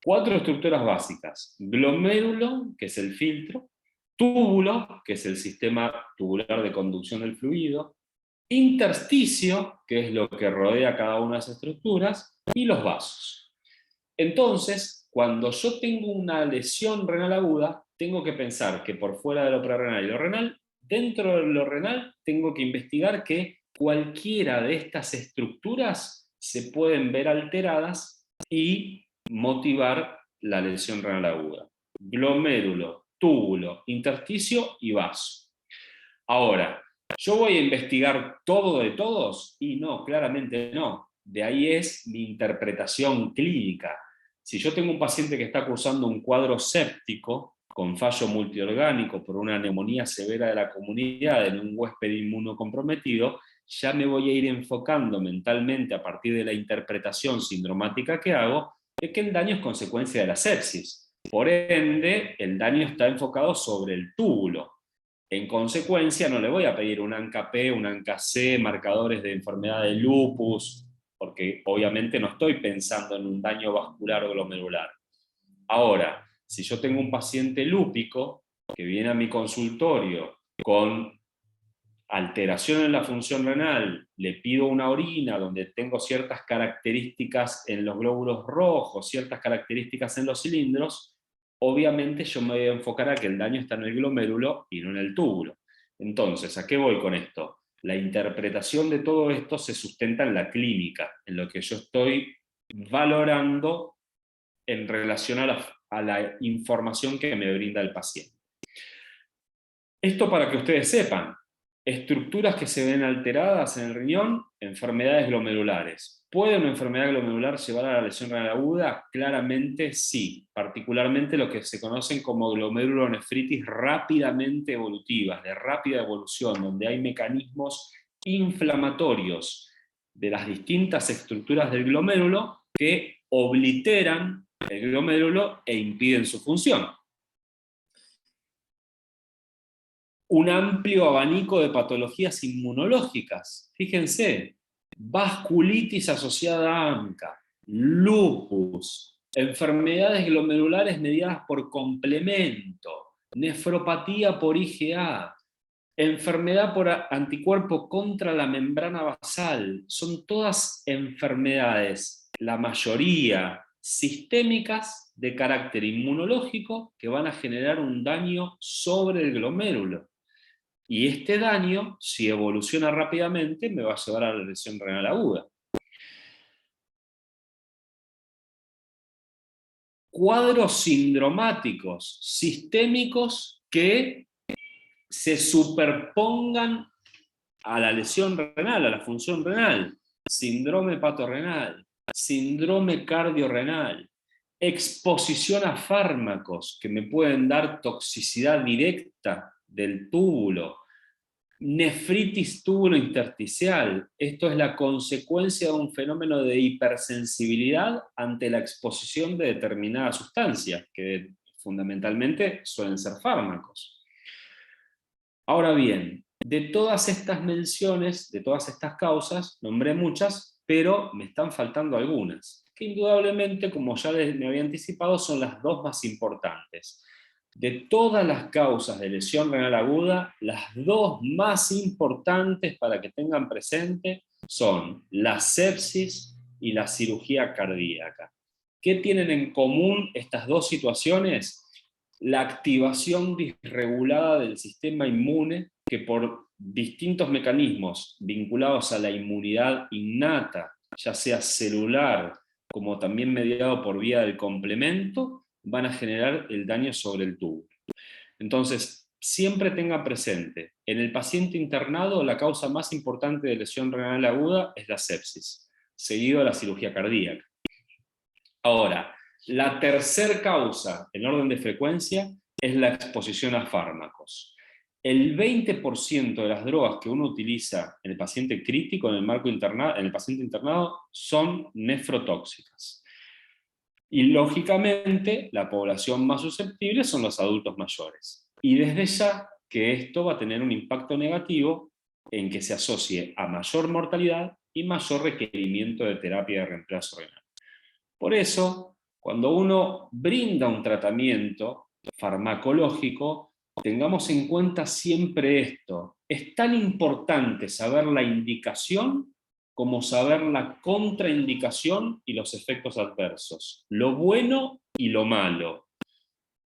4 estructuras básicas: glomérulo, que es el filtro; túbulo, que es el sistema tubular de conducción del fluido; intersticio, que es lo que rodea cada una de esas estructuras; y los vasos. Entonces, cuando yo tengo una lesión renal aguda, tengo que pensar que por fuera de lo prerrenal y lo renal, dentro de lo renal, tengo que investigar que cualquiera de estas estructuras se pueden ver alteradas y motivar la lesión renal aguda. Glomérulo, túbulo, intersticio y vaso. Ahora, ¿yo voy a investigar todo de todos? Y no, claramente no. De ahí es mi interpretación clínica. Si yo tengo un paciente que está cursando un cuadro séptico, con fallo multiorgánico por una neumonía severa de la comunidad en un huésped inmunocomprometido, ya me voy a ir enfocando mentalmente a partir de la interpretación sindromática que hago, de que el daño es consecuencia de la sepsis. Por ende, el daño está enfocado sobre el túbulo. En consecuencia, no le voy a pedir un ANCA-P, un ANCA-C, marcadores de enfermedad de lupus, porque obviamente no estoy pensando en un daño vascular o glomerular. Ahora, si yo tengo un paciente lúpico que viene a mi consultorio con alteración en la función renal, le pido una orina donde tengo ciertas características en los glóbulos rojos, ciertas características en los cilindros, obviamente yo me voy a enfocar a que el daño está en el glomérulo y no en el túbulo. Entonces, ¿a qué voy con esto? La interpretación de todo esto se sustenta en la clínica, en lo que yo estoy valorando en relación a la información que me brinda el paciente. Esto para que ustedes sepan, estructuras que se ven alteradas en el riñón, enfermedades glomerulares. ¿Puede una enfermedad glomerular llevar a la lesión renal aguda? Claramente sí, particularmente lo que se conocen como glomerulonefritis rápidamente evolutivas, de rápida evolución, donde hay mecanismos inflamatorios de las distintas estructuras del glomérulo que obliteran el glomérulo e impiden su función. Un amplio abanico de patologías inmunológicas. Fíjense, vasculitis asociada a ANCA, lupus, enfermedades glomerulares mediadas por complemento, nefropatía por IgA, enfermedad por anticuerpo contra la membrana basal. Son todas enfermedades, la mayoría sistémicas de carácter inmunológico que van a generar un daño sobre el glomérulo. Y este daño, si evoluciona rápidamente, me va a llevar a la lesión renal aguda. Cuadros sindromáticos sistémicos que se superpongan a la lesión renal, a la función renal. Síndrome hepatorrenal, síndrome cardiorrenal, exposición a fármacos que me pueden dar toxicidad directa del túbulo, nefritis túbulo intersticial. Esto es la consecuencia de un fenómeno de hipersensibilidad ante la exposición de determinadas sustancias, que fundamentalmente suelen ser fármacos. Ahora bien, de todas estas menciones, de todas estas causas, nombré muchas, pero me están faltando algunas, que indudablemente, como ya me había anticipado, son las dos más importantes. De todas las causas de lesión renal aguda, las dos más importantes para que tengan presente son la sepsis y la cirugía cardíaca. ¿Qué tienen en común estas dos situaciones? La activación disregulada del sistema inmune, que por distintos mecanismos vinculados a la inmunidad innata, ya sea celular, como también mediado por vía del complemento, van a generar el daño sobre el túbulo. Entonces, siempre tenga presente, en el paciente internado la causa más importante de lesión renal aguda es la sepsis, seguido de la cirugía cardíaca. Ahora, la tercera causa, en orden de frecuencia, es la exposición a fármacos. El 20% de las drogas que uno utiliza en el paciente crítico, en el paciente internado, son nefrotóxicas. Y lógicamente, la población más susceptible son los adultos mayores. Y desde ya que esto va a tener un impacto negativo en que se asocie a mayor mortalidad y mayor requerimiento de terapia de reemplazo renal. Por eso, cuando uno brinda un tratamiento farmacológico, tengamos en cuenta siempre esto. Es tan importante saber la indicación como saber la contraindicación y los efectos adversos, lo bueno y lo malo.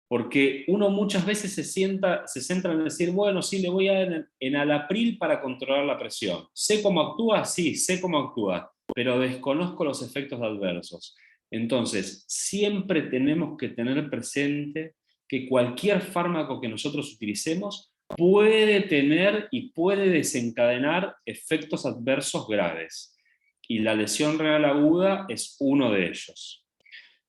Porque uno muchas veces se centra en decir, bueno, sí, le voy a dar en Alapril para controlar la presión. ¿Sé cómo actúa? Sí, sé cómo actúa, pero desconozco los efectos adversos. Entonces, siempre tenemos que tener presente que cualquier fármaco que nosotros utilicemos puede tener y puede desencadenar efectos adversos graves. Y la lesión renal aguda es uno de ellos.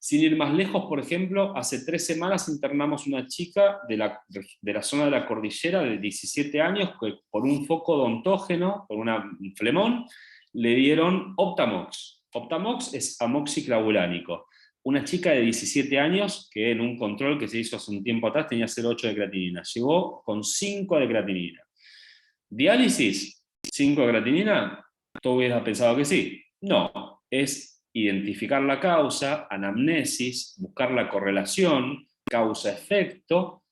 Sin ir más lejos, por ejemplo, hace 3 semanas internamos una chica de la zona de la cordillera de 17 años que por un foco odontógeno, por un flemón, le dieron Optamox. Optamox es amoxiclavulánico. Una chica de 17 años que en un control que se hizo hace un tiempo atrás tenía 0,8 de creatinina. Llegó con 5 de creatinina. ¿Diálisis? ¿5 de creatinina? ¿Tú hubieras pensado que sí? No, es identificar la causa, anamnesis, buscar la correlación, causa-efecto,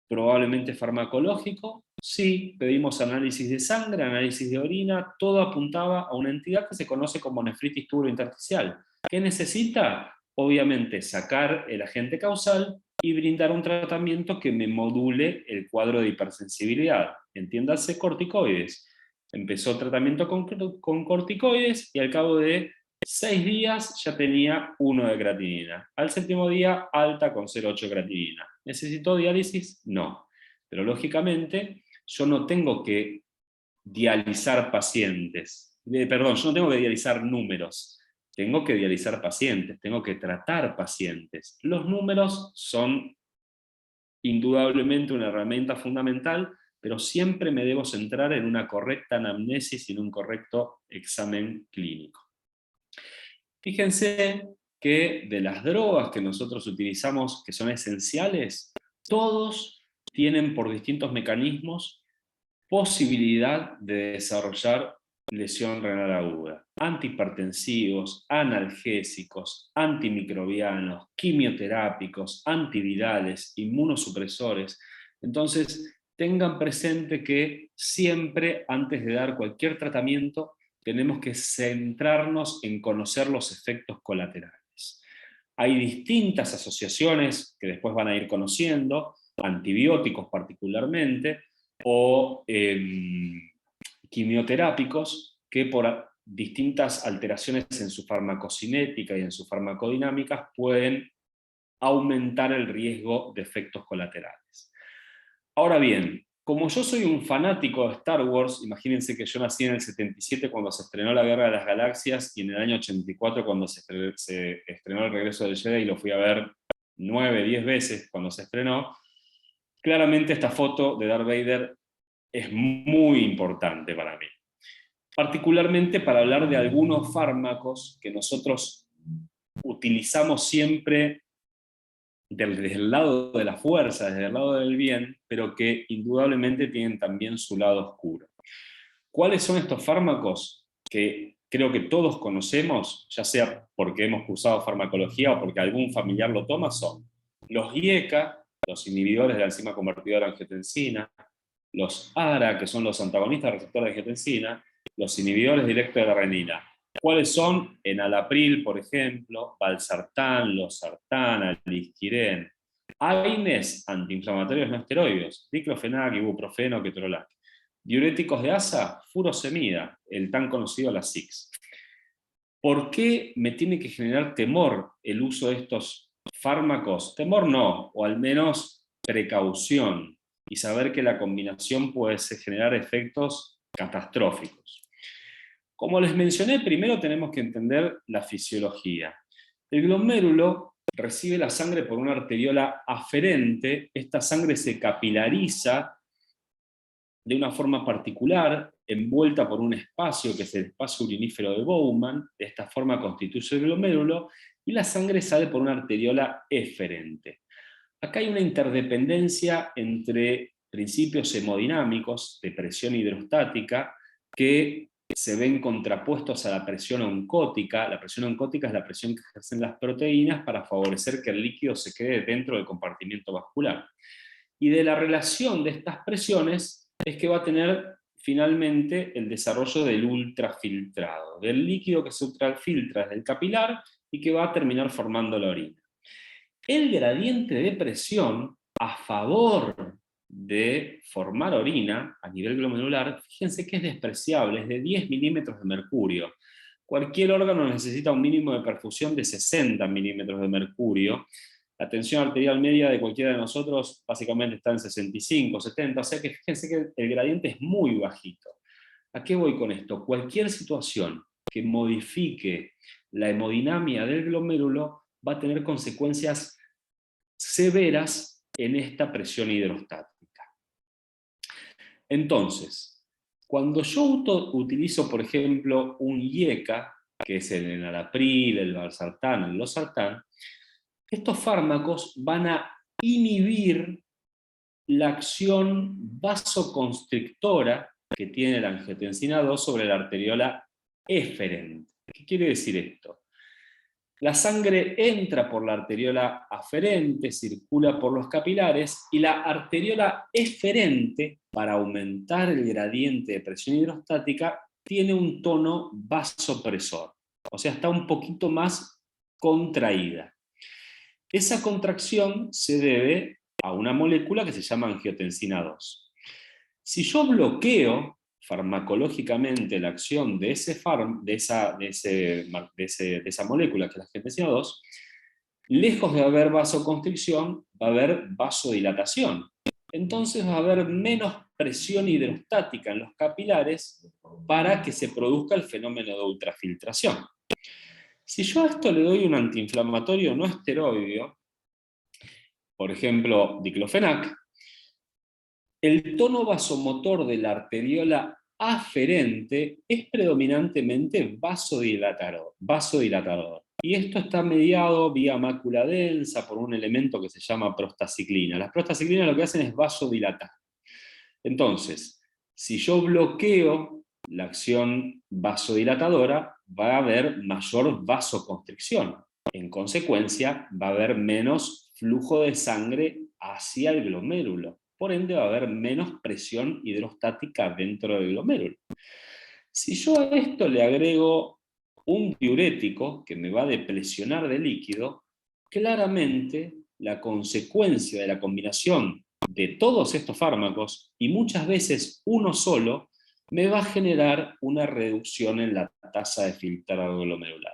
probablemente farmacológico. Sí, pedimos análisis de sangre, análisis de orina, todo apuntaba a una entidad que se conoce como nefritis túbulo intersticial. ¿Qué necesita? Obviamente sacar el agente causal y brindar un tratamiento que me module el cuadro de hipersensibilidad. Entiéndase, corticoides. Empezó tratamiento con corticoides y al cabo de 6 días ya tenía 1 de creatinina. Al 7º día, alta con 0,8 de creatinina. ¿Necesitó diálisis? No. Pero lógicamente, yo no tengo que dializar pacientes. Perdón, yo no tengo que dializar números. Tengo que dializar pacientes, tengo que tratar pacientes. Los números son indudablemente una herramienta fundamental, pero siempre me debo centrar en una correcta anamnesis y en un correcto examen clínico. Fíjense que de las drogas que nosotros utilizamos, que son esenciales, todos tienen por distintos mecanismos posibilidad de desarrollar lesión renal aguda. Antihipertensivos, analgésicos, antimicrobianos, quimioterápicos, antivirales, inmunosupresores. Entonces, tengan presente que siempre, antes de dar cualquier tratamiento, tenemos que centrarnos en conocer los efectos colaterales. Hay distintas asociaciones que después van a ir conociendo, antibióticos particularmente, o quimioterápicos que por distintas alteraciones en su farmacocinética y en su farmacodinámica pueden aumentar el riesgo de efectos colaterales. Ahora bien, Como yo soy un fanático de Star Wars, imagínense que yo nací en el 77 cuando se estrenó La Guerra de las Galaxias, y en el año 84 cuando se estrenó El Regreso del Jedi, y lo fui a ver 9, 10 veces cuando se estrenó. Claramente esta foto de Darth Vader es muy importante para mí. Particularmente para hablar de algunos fármacos que nosotros utilizamos siempre desde el lado de la fuerza, desde el lado del bien, pero que indudablemente tienen también su lado oscuro. ¿Cuáles son estos fármacos que creo que todos conocemos, ya sea porque hemos cursado farmacología o porque algún familiar lo toma? Son los IECA, los inhibidores de la enzima convertidora de angiotensina, los ARA, que son los antagonistas receptores de angiotensina, los inhibidores directos de la renina. ¿Cuáles son? Enalapril, por ejemplo, valsartán, losartán, alisquirén. AINES, antiinflamatorios no esteroides, diclofenac, ibuprofeno, ketorolac. Diuréticos de asa, furosemida, el tan conocido Lasix. ¿Por qué me tiene que generar temor el uso de estos fármacos? Temor no, o al menos precaución, y saber que la combinación puede generar efectos catastróficos. Como les mencioné, primero tenemos que entender la fisiología. El glomérulo recibe la sangre por una arteriola aferente. Esta sangre se capilariza de una forma particular, envuelta por un espacio que es el espacio urinífero de Bowman. De esta forma constituye el glomérulo, y la sangre sale por una arteriola eferente. Acá hay una interdependencia entre principios hemodinámicos de presión hidrostática que se ven contrapuestos a la presión oncótica. La presión oncótica es la presión que ejercen las proteínas para favorecer que el líquido se quede dentro del compartimiento vascular. Y de la relación de estas presiones es que va a tener finalmente el desarrollo del ultrafiltrado, del líquido que se ultrafiltra desde el capilar y que va a terminar formando la orina. El gradiente de presión a favor de formar orina a nivel glomerular, fíjense que es despreciable, es de 10 milímetros de mercurio. Cualquier órgano necesita un mínimo de perfusión de 60 milímetros de mercurio. La tensión arterial media de cualquiera de nosotros básicamente está en 65, 70, o sea que fíjense que el gradiente es muy bajito. ¿A qué voy con esto? Cualquier situación que modifique la hemodinamia del glomérulo va a tener consecuencias severas en esta presión hidrostática. Entonces, cuando yo utilizo, por ejemplo, un IECA, que es el enalapril, el valsartán, el losartán, estos fármacos van a inhibir la acción vasoconstrictora que tiene la angiotensina 2 sobre la arteriola eferente. ¿Qué quiere decir esto? La sangre entra por la arteriola aferente, circula por los capilares, y la arteriola eferente, para aumentar el gradiente de presión hidrostática, tiene un tono vasopresor, o sea, está un poquito más contraída. Esa contracción se debe a una molécula que se llama angiotensina 2. Si yo bloqueo farmacológicamente la acción de esa molécula, que es la angiotensina 2, lejos de haber vasoconstricción, va a haber vasodilatación. Entonces va a haber menos presión hidrostática en los capilares para que se produzca el fenómeno de ultrafiltración. Si yo a esto le doy un antiinflamatorio no esteroideo, por ejemplo, diclofenac, el tono vasomotor de la arteriola aferente es predominantemente vasodilatador. Y esto está mediado vía mácula densa por un elemento que se llama prostaciclina. Las prostaciclinas lo que hacen es vasodilatar. Entonces, si yo bloqueo la acción vasodilatadora, va a haber mayor vasoconstricción. En consecuencia, va a haber menos flujo de sangre hacia el glomérulo. Por ende, va a haber menos presión hidrostática dentro del glomérulo. Si yo a esto le agrego un diurético que me va a depresionar de líquido, claramente la consecuencia de la combinación de todos estos fármacos, y muchas veces uno solo, me va a generar una reducción en la tasa de filtrado glomerular.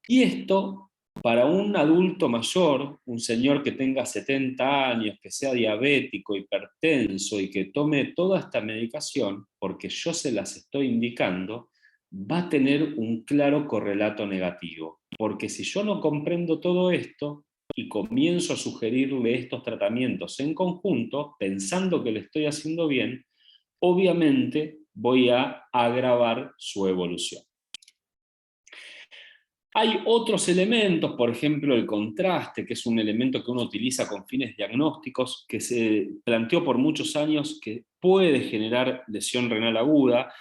Y esto para un adulto mayor, un señor que tenga 70 años, que sea diabético, hipertenso y que tome toda esta medicación, porque yo se las estoy indicando, va a tener un claro correlato negativo. Porque si yo no comprendo todo esto y comienzo a sugerirle estos tratamientos en conjunto, pensando que le estoy haciendo bien, obviamente voy a agravar su evolución. Hay otros elementos, por ejemplo el contraste, que es un elemento que uno utiliza con fines diagnósticos, que se planteó por muchos años que puede generar lesión renal aguda.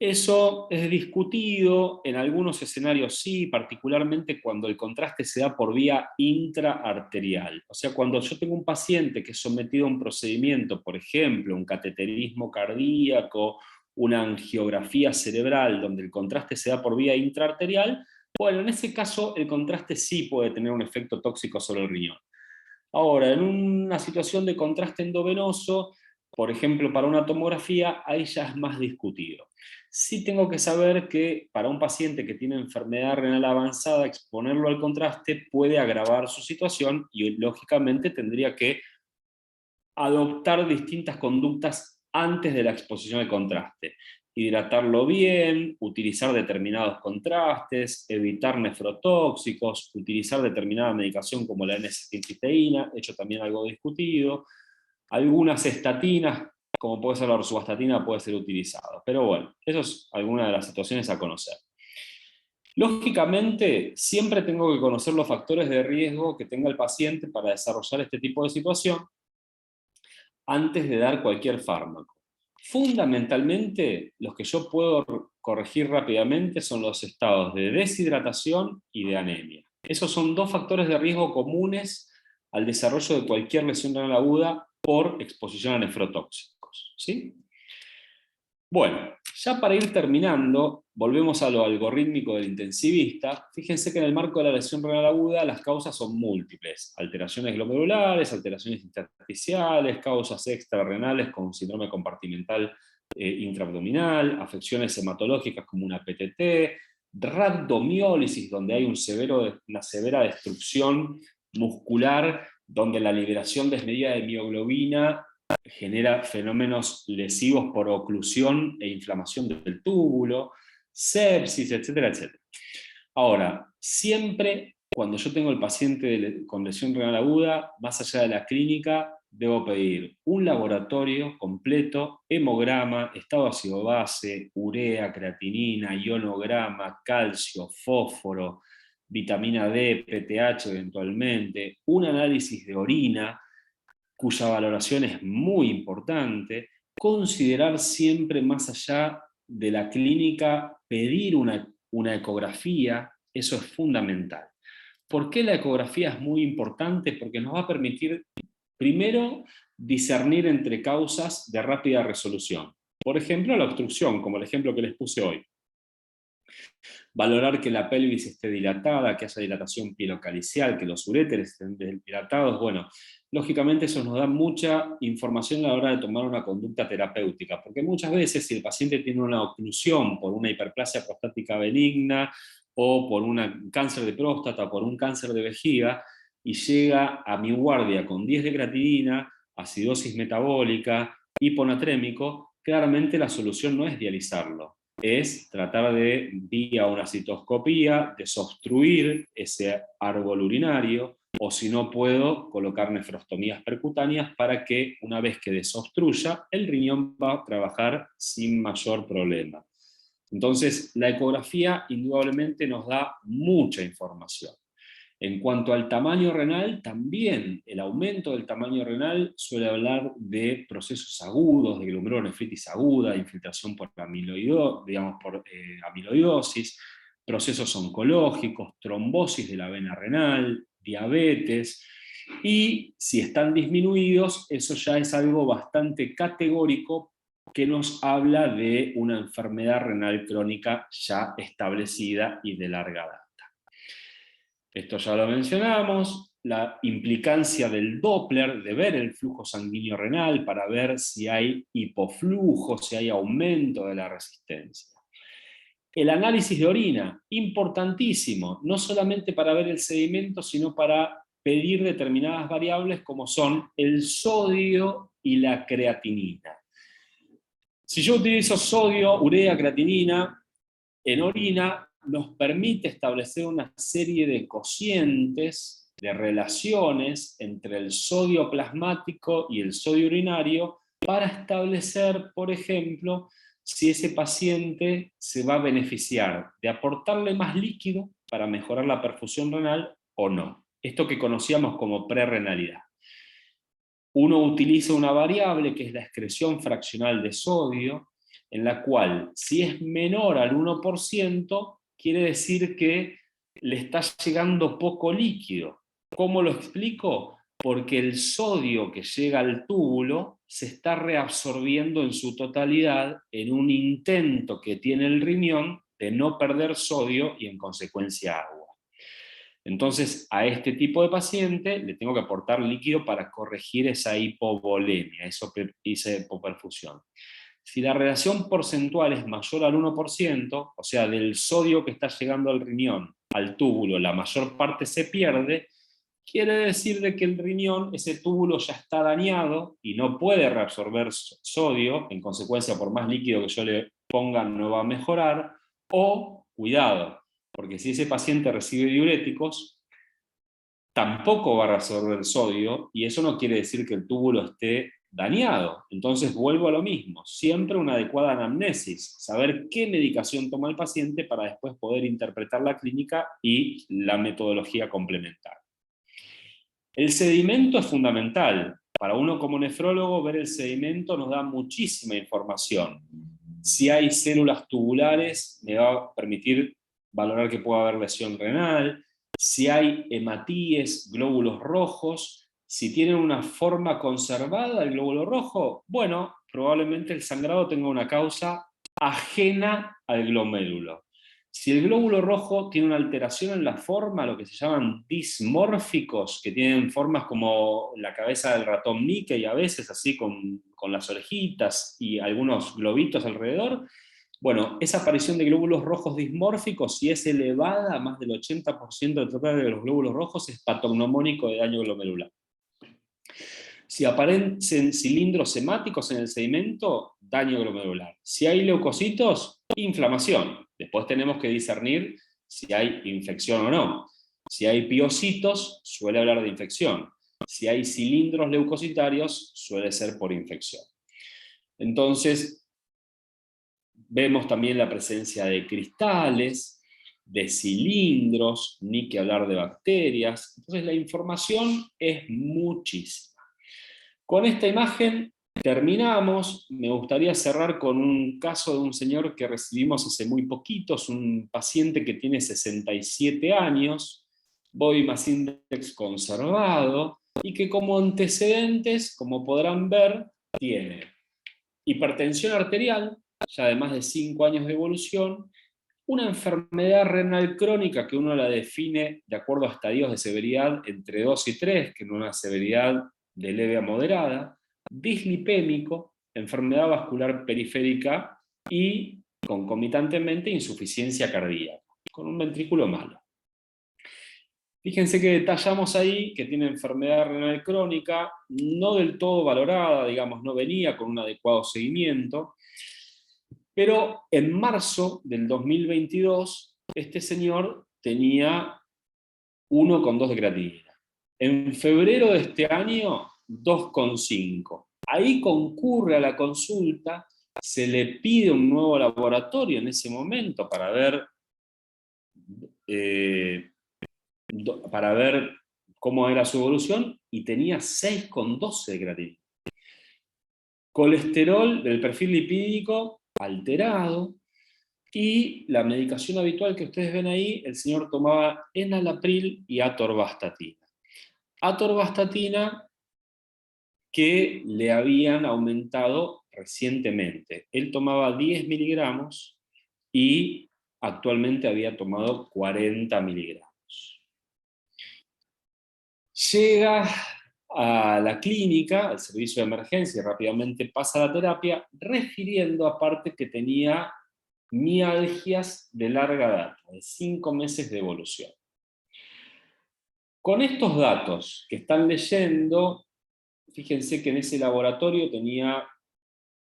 Eso es discutido, en algunos escenarios sí, particularmente cuando el contraste se da por vía intraarterial. O sea, cuando yo tengo un paciente que es sometido a un procedimiento, por ejemplo, un cateterismo cardíaco, una angiografía cerebral, donde el contraste se da por vía intraarterial, bueno, en ese caso el contraste sí puede tener un efecto tóxico sobre el riñón. Ahora, en una situación de contraste endovenoso, por ejemplo, para una tomografía, ahí ya es más discutido. Sí tengo que saber que para un paciente que tiene enfermedad renal avanzada, exponerlo al contraste puede agravar su situación y lógicamente tendría que adoptar distintas conductas antes de la exposición al contraste. Hidratarlo bien, utilizar determinados contrastes, evitar nefrotóxicos, utilizar determinada medicación como la N-acetilcisteína, hecho también algo discutido. Algunas estatinas, como puede ser la rosuvastatina, puede ser utilizado. Pero bueno, eso es alguna de las situaciones a conocer. Lógicamente, siempre tengo que conocer los factores de riesgo que tenga el paciente para desarrollar este tipo de situación antes de dar cualquier fármaco. Fundamentalmente, los que yo puedo corregir rápidamente son los estados de deshidratación y de anemia. Esos son dos factores de riesgo comunes al desarrollo de cualquier lesión renal aguda por exposición a nefrotóxicos, ¿sí? Bueno, ya para ir terminando, volvemos a lo algorítmico del intensivista. Fíjense que en el marco de la lesión renal aguda las causas son múltiples. Alteraciones glomerulares, alteraciones intersticiales, causas extrarrenales con síndrome compartimental intraabdominal, afecciones hematológicas como una PTT, rhabdomiólisis, donde hay una severa destrucción muscular, donde la liberación desmedida de mioglobina genera fenómenos lesivos por oclusión e inflamación del túbulo, sepsis, etcétera, etcétera. Ahora, siempre cuando yo tengo el paciente con lesión renal aguda, más allá de la clínica, debo pedir un laboratorio completo, hemograma, estado ácido base, urea, creatinina, ionograma, calcio, fósforo, vitamina D, PTH eventualmente, un análisis de orina, cuya valoración es muy importante, considerar siempre más allá de la clínica, pedir una ecografía, eso es fundamental. ¿Por qué la ecografía es muy importante? Porque nos va a permitir, primero, discernir entre causas de rápida resolución. Por ejemplo, la obstrucción, como el ejemplo que les puse hoy. Valorar que la pelvis esté dilatada, que haya dilatación pilocalicial, que los uréteres estén dilatados. Bueno, lógicamente eso nos da mucha información a la hora de tomar una conducta terapéutica, porque muchas veces si el paciente tiene una oclusión por una hiperplasia prostática benigna, o por un cáncer de próstata, o por un cáncer de vejiga, y llega a mi guardia con 10 de creatinina, acidosis metabólica, hiponatrémico, claramente la solución no es dializarlo, es tratar de, vía una citoscopía, desobstruir ese árbol urinario, o si no puedo, colocar nefrostomías percutáneas para que una vez que desobstruya, el riñón va a trabajar sin mayor problema. Entonces, la ecografía indudablemente nos da mucha información. En cuanto al tamaño renal, también el aumento del tamaño renal suele hablar de procesos agudos, de glomerulonefritis aguda, infiltración por amiloidosis, procesos oncológicos, trombosis de la vena renal, diabetes, y si están disminuidos, eso ya es algo bastante categórico que nos habla de una enfermedad renal crónica ya establecida y de larga data. Esto ya lo mencionamos, la implicancia del Doppler, de ver el flujo sanguíneo renal para ver si hay hipoflujo, si hay aumento de la resistencia. El análisis de orina, importantísimo, no solamente para ver el sedimento, sino para pedir determinadas variables como son el sodio y la creatinina. Si yo utilizo sodio, urea, creatinina en orina, nos permite establecer una serie de cocientes, de relaciones entre el sodio plasmático y el sodio urinario para establecer, por ejemplo, si ese paciente se va a beneficiar de aportarle más líquido para mejorar la perfusión renal o no. Esto que conocíamos como prerrenalidad. Uno utiliza una variable que es la excreción fraccional de sodio, en la cual si es menor al 1%, quiere decir que le está llegando poco líquido. ¿Cómo lo explico? Porque el sodio que llega al túbulo se está reabsorbiendo en su totalidad en un intento que tiene el riñón de no perder sodio y en consecuencia agua. Entonces, a este tipo de paciente le tengo que aportar líquido para corregir esa hipovolemia, esa hipoperfusión. Si la relación porcentual es mayor al 1%, o sea, del sodio que está llegando al riñón, al túbulo, la mayor parte se pierde, quiere decir de que el riñón, ese túbulo ya está dañado y no puede reabsorber sodio, en consecuencia por más líquido que yo le ponga no va a mejorar, o, cuidado, porque si ese paciente recibe diuréticos, tampoco va a reabsorber sodio, y eso no quiere decir que el túbulo esté dañado. Entonces vuelvo a lo mismo, siempre una adecuada anamnesis, saber qué medicación toma el paciente para después poder interpretar la clínica y la metodología complementaria. El sedimento es fundamental. Para uno como nefrólogo, ver el sedimento nos da muchísima información. Si hay células tubulares, me va a permitir valorar que pueda haber lesión renal. Si hay hematíes, glóbulos rojos, si tienen una forma conservada el glóbulo rojo, bueno, probablemente el sangrado tenga una causa ajena al glomérulo. Si el glóbulo rojo tiene una alteración en la forma, lo que se llaman dismórficos, que tienen formas como la cabeza del ratón Mickey, a veces así con las orejitas y algunos globitos alrededor, bueno, esa aparición de glóbulos rojos dismórficos, si es elevada, más del 80% del total de los glóbulos rojos, es patognomónico de daño glomerular. Si aparecen cilindros hemáticos en el sedimento, daño glomerular. Si hay leucocitos, inflamación. Después tenemos que discernir si hay infección o no. Si hay piocitos, suele hablar de infección. Si hay cilindros leucocitarios, suele ser por infección. Entonces, vemos también la presencia de cristales, de cilindros, ni que hablar de bacterias. Entonces la información es muchísima. Con esta imagen terminamos. Me gustaría cerrar con un caso de un señor que recibimos hace muy poquito, es un paciente que tiene 67 años, body mass index conservado, y que como antecedentes, como podrán ver, tiene hipertensión arterial, ya de más de 5 años de evolución, una enfermedad renal crónica que uno la define de acuerdo a estadios de severidad entre 2 y 3, que en una severidad de leve a moderada, dislipémico, enfermedad vascular periférica y concomitantemente insuficiencia cardíaca, con un ventrículo malo. Fíjense que detallamos ahí que tiene enfermedad renal crónica, no del todo valorada, digamos, no venía con un adecuado seguimiento, pero en marzo del 2022 este señor tenía 1,2 de creatinina. En febrero de este año, 2,5. Ahí concurre a la consulta, se le pide un nuevo laboratorio en ese momento para ver cómo era su evolución, y tenía 6,12 de creatinina. Colesterol del perfil lipídico alterado, y la medicación habitual que ustedes ven ahí, el señor tomaba enalapril y atorvastatina. Atorvastatina que le habían aumentado recientemente. Él tomaba 10 miligramos y actualmente había tomado 40 miligramos. Llega a la clínica, al servicio de emergencia, y rápidamente pasa a la terapia, refiriendo aparte que tenía mialgias de larga data, de 5 meses de evolución. Con estos datos que están leyendo, fíjense que en ese laboratorio tenía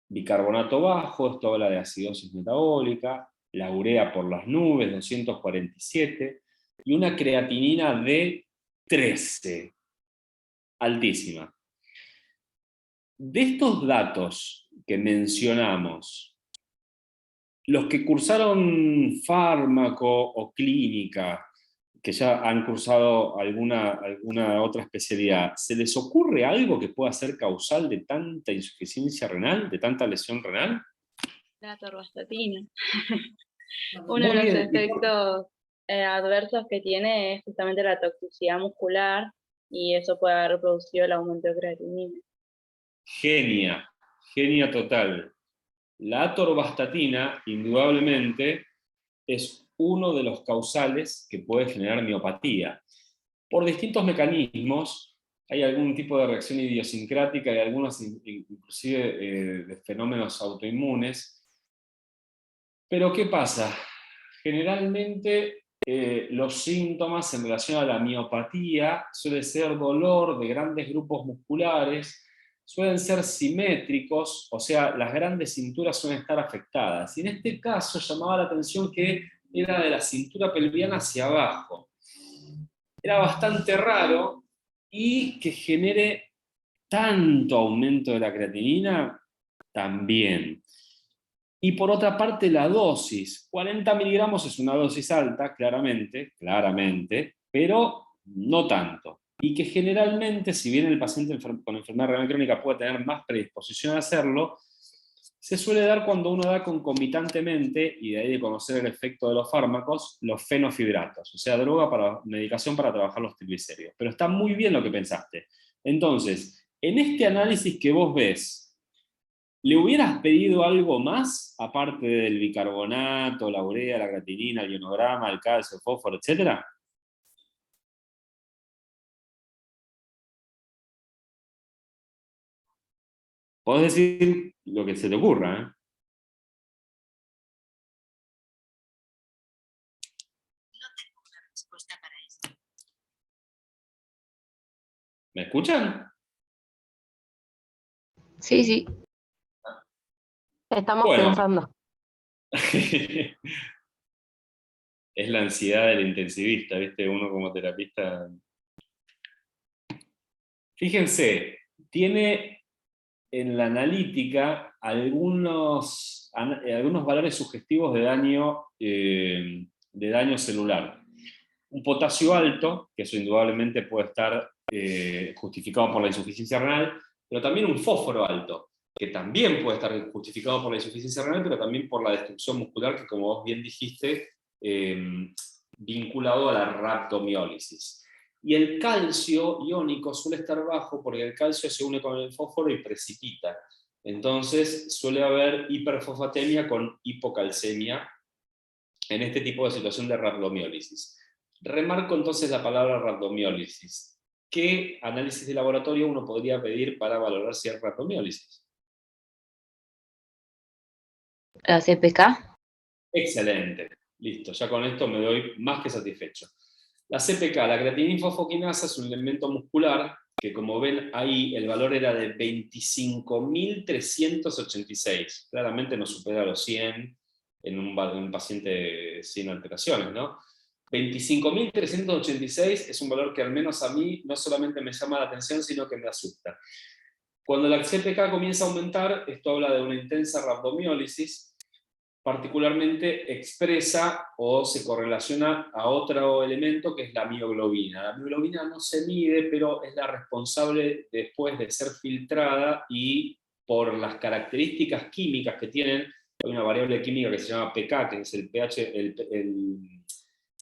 bicarbonato bajo, esto habla de acidosis metabólica, la urea por las nubes, 247, y una creatinina de 13, altísima. De estos datos que mencionamos, los que cursaron fármaco o clínica, que ya han cursado alguna otra especialidad, ¿se les ocurre algo que pueda ser causal de tanta insuficiencia renal, de tanta lesión renal? La atorvastatina. Uno Muy de los bien. efectos adversos que tiene es justamente la toxicidad muscular y eso puede haber producido el aumento de creatinina. Genia, genia total. La atorvastatina, indudablemente, es uno de los causales que puede generar miopatía. Por distintos mecanismos, hay algún tipo de reacción idiosincrática y algunos inclusive de fenómenos autoinmunes. Pero ¿qué pasa? Generalmente los síntomas en relación a la miopatía suele ser dolor de grandes grupos musculares, suelen ser simétricos, o sea, las grandes cinturas suelen estar afectadas. Y en este caso llamaba la atención que era de la cintura pelviana hacia abajo. Era bastante raro, y que genere tanto aumento de la creatinina, también. Y por otra parte la dosis, 40 miligramos es una dosis alta, claramente, pero no tanto. Y que generalmente, si bien el paciente con enfermedad renal crónica puede tener más predisposición a hacerlo, se suele dar cuando uno da concomitantemente, y de ahí de conocer el efecto de los fármacos, los fenofibratos, o sea, medicación para trabajar los triglicéridos. Pero está muy bien lo que pensaste. Entonces, en este análisis que vos ves, ¿le hubieras pedido algo más, aparte del bicarbonato, la urea, la creatinina, el ionograma, el calcio, el fósforo, etcétera? Podés decir lo que se te ocurra, ¿eh? No tengo una respuesta para esto. ¿Me escuchan? Sí, sí. Estamos Bueno. pensando. Es la ansiedad del intensivista, ¿viste? Uno como terapista. Fíjense, tiene en la analítica algunos valores sugestivos de daño celular. Un potasio alto, que eso indudablemente puede estar justificado por la insuficiencia renal, pero también un fósforo alto, que también puede estar justificado por la insuficiencia renal, pero también por la destrucción muscular, que como vos bien dijiste, vinculado a la rhabdomiólisis. Y el calcio iónico suele estar bajo porque el calcio se une con el fósforo y precipita. Entonces suele haber hiperfosfatemia con hipocalcemia en este tipo de situación de rhabdomiólisis. Remarco entonces la palabra rhabdomiólisis. ¿Qué análisis de laboratorio uno podría pedir para valorar si hay rhabdomiólisis? ¿La CPK? Excelente. Listo, ya con esto me doy más que satisfecho. La CPK, la creatinina fosfoquinasa, es un elemento muscular que, como ven ahí, el valor era de 25.386. Claramente no supera los 100 en un paciente sin alteraciones, ¿no? 25.386 es un valor que al menos a mí no solamente me llama la atención, sino que me asusta. Cuando la CPK comienza a aumentar, esto habla de una intensa rhabdomiólisis, particularmente expresa o se correlaciona a otro elemento que es la mioglobina. La mioglobina no se mide, pero es la responsable después de ser filtrada y por las características químicas que tienen. Hay una variable química que se llama pK, que es el pH,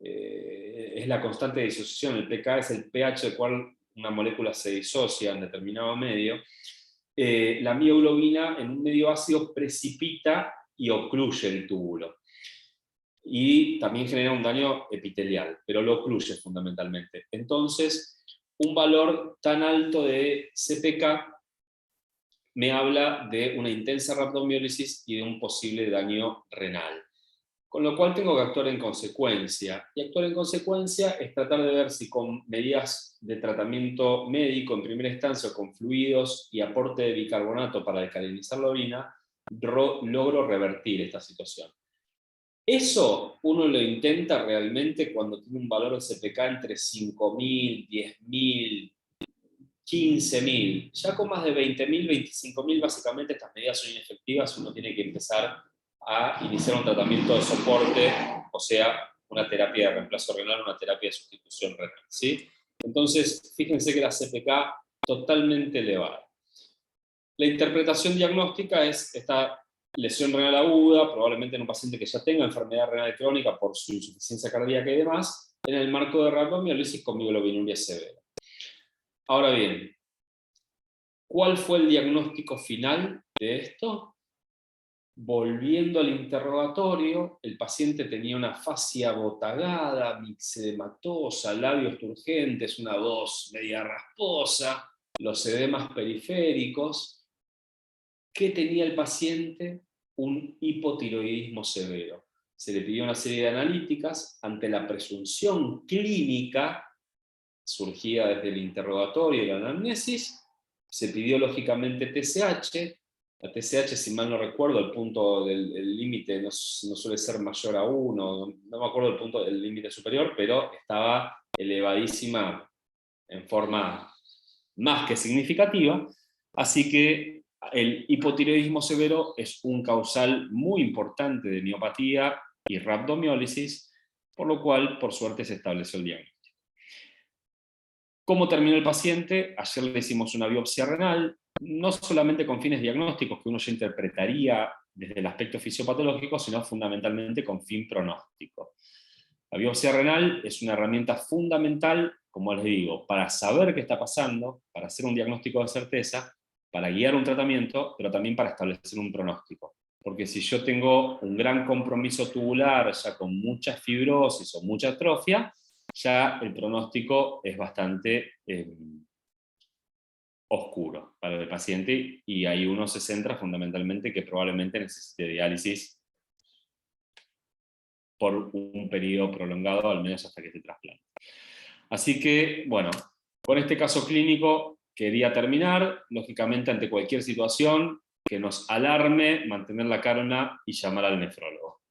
es la constante de disociación. El pK es el pH al cual una molécula se disocia en determinado medio. La mioglobina en un medio ácido precipita y ocluye el túbulo. Y también genera un daño epitelial, pero lo ocluye fundamentalmente. Entonces, un valor tan alto de CPK me habla de una intensa rhabdomiólisis y de un posible daño renal. Con lo cual tengo que actuar en consecuencia. Y actuar en consecuencia es tratar de ver si con medidas de tratamiento médico en primera instancia, con fluidos y aporte de bicarbonato para alcalinizar la orina, logro revertir esta situación. Eso uno lo intenta realmente cuando tiene un valor de CPK entre 5.000, 10.000, 15.000. Ya con más de 20.000, 25.000, básicamente estas medidas son inefectivas. Uno tiene que empezar a iniciar un tratamiento de soporte, o sea, una terapia de reemplazo renal, una terapia de sustitución renal, ¿sí? Entonces, fíjense que la CPK totalmente elevada. La interpretación diagnóstica es esta lesión renal aguda, probablemente en un paciente que ya tenga enfermedad renal crónica por su insuficiencia cardíaca y demás, en el marco de rhabdomiólisis con mioglobinuria severa. Ahora bien, ¿cuál fue el diagnóstico final de esto? Volviendo al interrogatorio, el paciente tenía una fascia botagada, mixedematosa, labios turgentes, una voz media rasposa, los edemas periféricos. ¿Qué tenía el paciente? Un hipotiroidismo severo. Se le pidió una serie de analíticas ante la presunción clínica surgida desde el interrogatorio y la anamnesis. Se pidió lógicamente TSH. La TSH, si mal no recuerdo, el punto del límite no suele ser mayor a 1, no me acuerdo el punto del límite superior, pero estaba elevadísima en forma más que significativa. Así que el hipotiroidismo severo es un causal muy importante de miopatía y rhabdomiólisis, por lo cual, por suerte, se estableció el diagnóstico. ¿Cómo terminó el paciente? Ayer le hicimos una biopsia renal, no solamente con fines diagnósticos que uno ya interpretaría desde el aspecto fisiopatológico, sino fundamentalmente con fin pronóstico. La biopsia renal es una herramienta fundamental, como les digo, para saber qué está pasando, para hacer un diagnóstico de certeza, para guiar un tratamiento, pero también para establecer un pronóstico. Porque si yo tengo un gran compromiso tubular, ya con mucha fibrosis o mucha atrofia, ya el pronóstico es bastante oscuro para el paciente, y ahí uno se centra fundamentalmente que probablemente necesite diálisis por un periodo prolongado, al menos hasta que se trasplante. Así que, bueno, con este caso clínico quería terminar. Lógicamente, ante cualquier situación que nos alarme, mantener la calma y llamar al nefrólogo.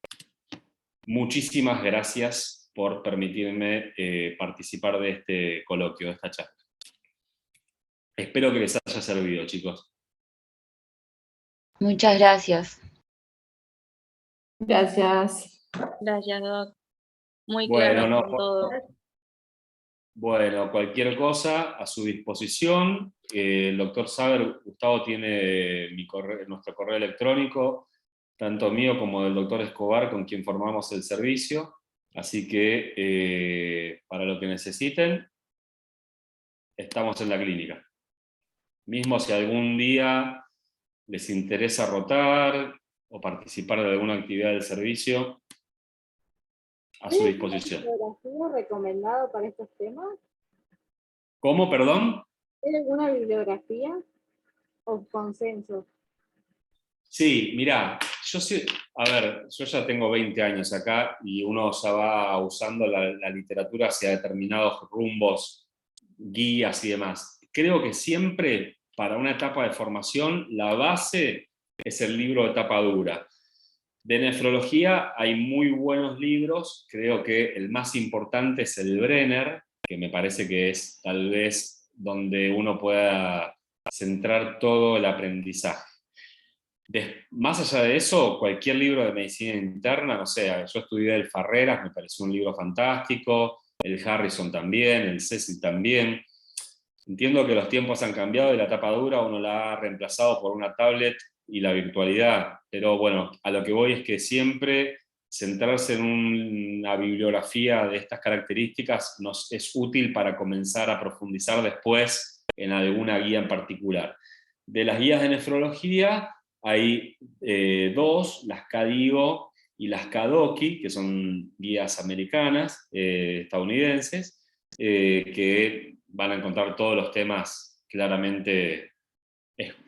Muchísimas gracias por permitirme participar de este coloquio, de esta charla. Espero que les haya servido, chicos. Muchas gracias. Gracias. Gracias, Doc. Muy Bueno, claro no, todo. Bueno, cualquier cosa a su disposición. El doctor Saber, Gustavo, tiene nuestro correo electrónico, tanto mío como del doctor Escobar, con quien formamos el servicio. Así que para lo que necesiten, estamos en la clínica. Mismo si algún día les interesa rotar o participar de alguna actividad del servicio, a su disposición. ¿Hay alguna bibliografía recomendada para estos temas? ¿Cómo, perdón? ¿Hay alguna bibliografía o consenso? Sí, mirá, yo ya tengo 20 años acá y uno ya va usando la literatura hacia determinados rumbos, guías y demás. Creo que siempre, para una etapa de formación, la base es el libro de tapa dura. De nefrología hay muy buenos libros, creo que el más importante es el Brenner, que me parece que es tal vez donde uno pueda centrar todo el aprendizaje. Más allá de eso, cualquier libro de medicina interna, no sé, yo estudié el Farreras, me pareció un libro fantástico, el Harrison también, el Cecil también. Entiendo que los tiempos han cambiado y la tapa dura uno la ha reemplazado por una tablet y la virtualidad, pero bueno, a lo que voy es que siempre centrarse en una bibliografía de estas características nos es útil para comenzar a profundizar después en alguna guía en particular. De las guías de nefrología hay dos, las KDIGO y las KDOQI, que son guías americanas, estadounidenses, que van a encontrar todos los temas claramente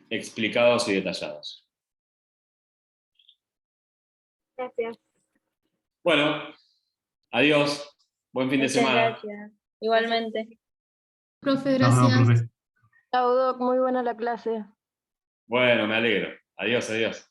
explicados y detallados. Gracias. Bueno, adiós. Buen fin de Muchas semana. gracias. Igualmente. Profe, Nos vemos, gracias. profe. Chau, Doc, muy buena la clase. Bueno, me alegro. Adiós, adiós.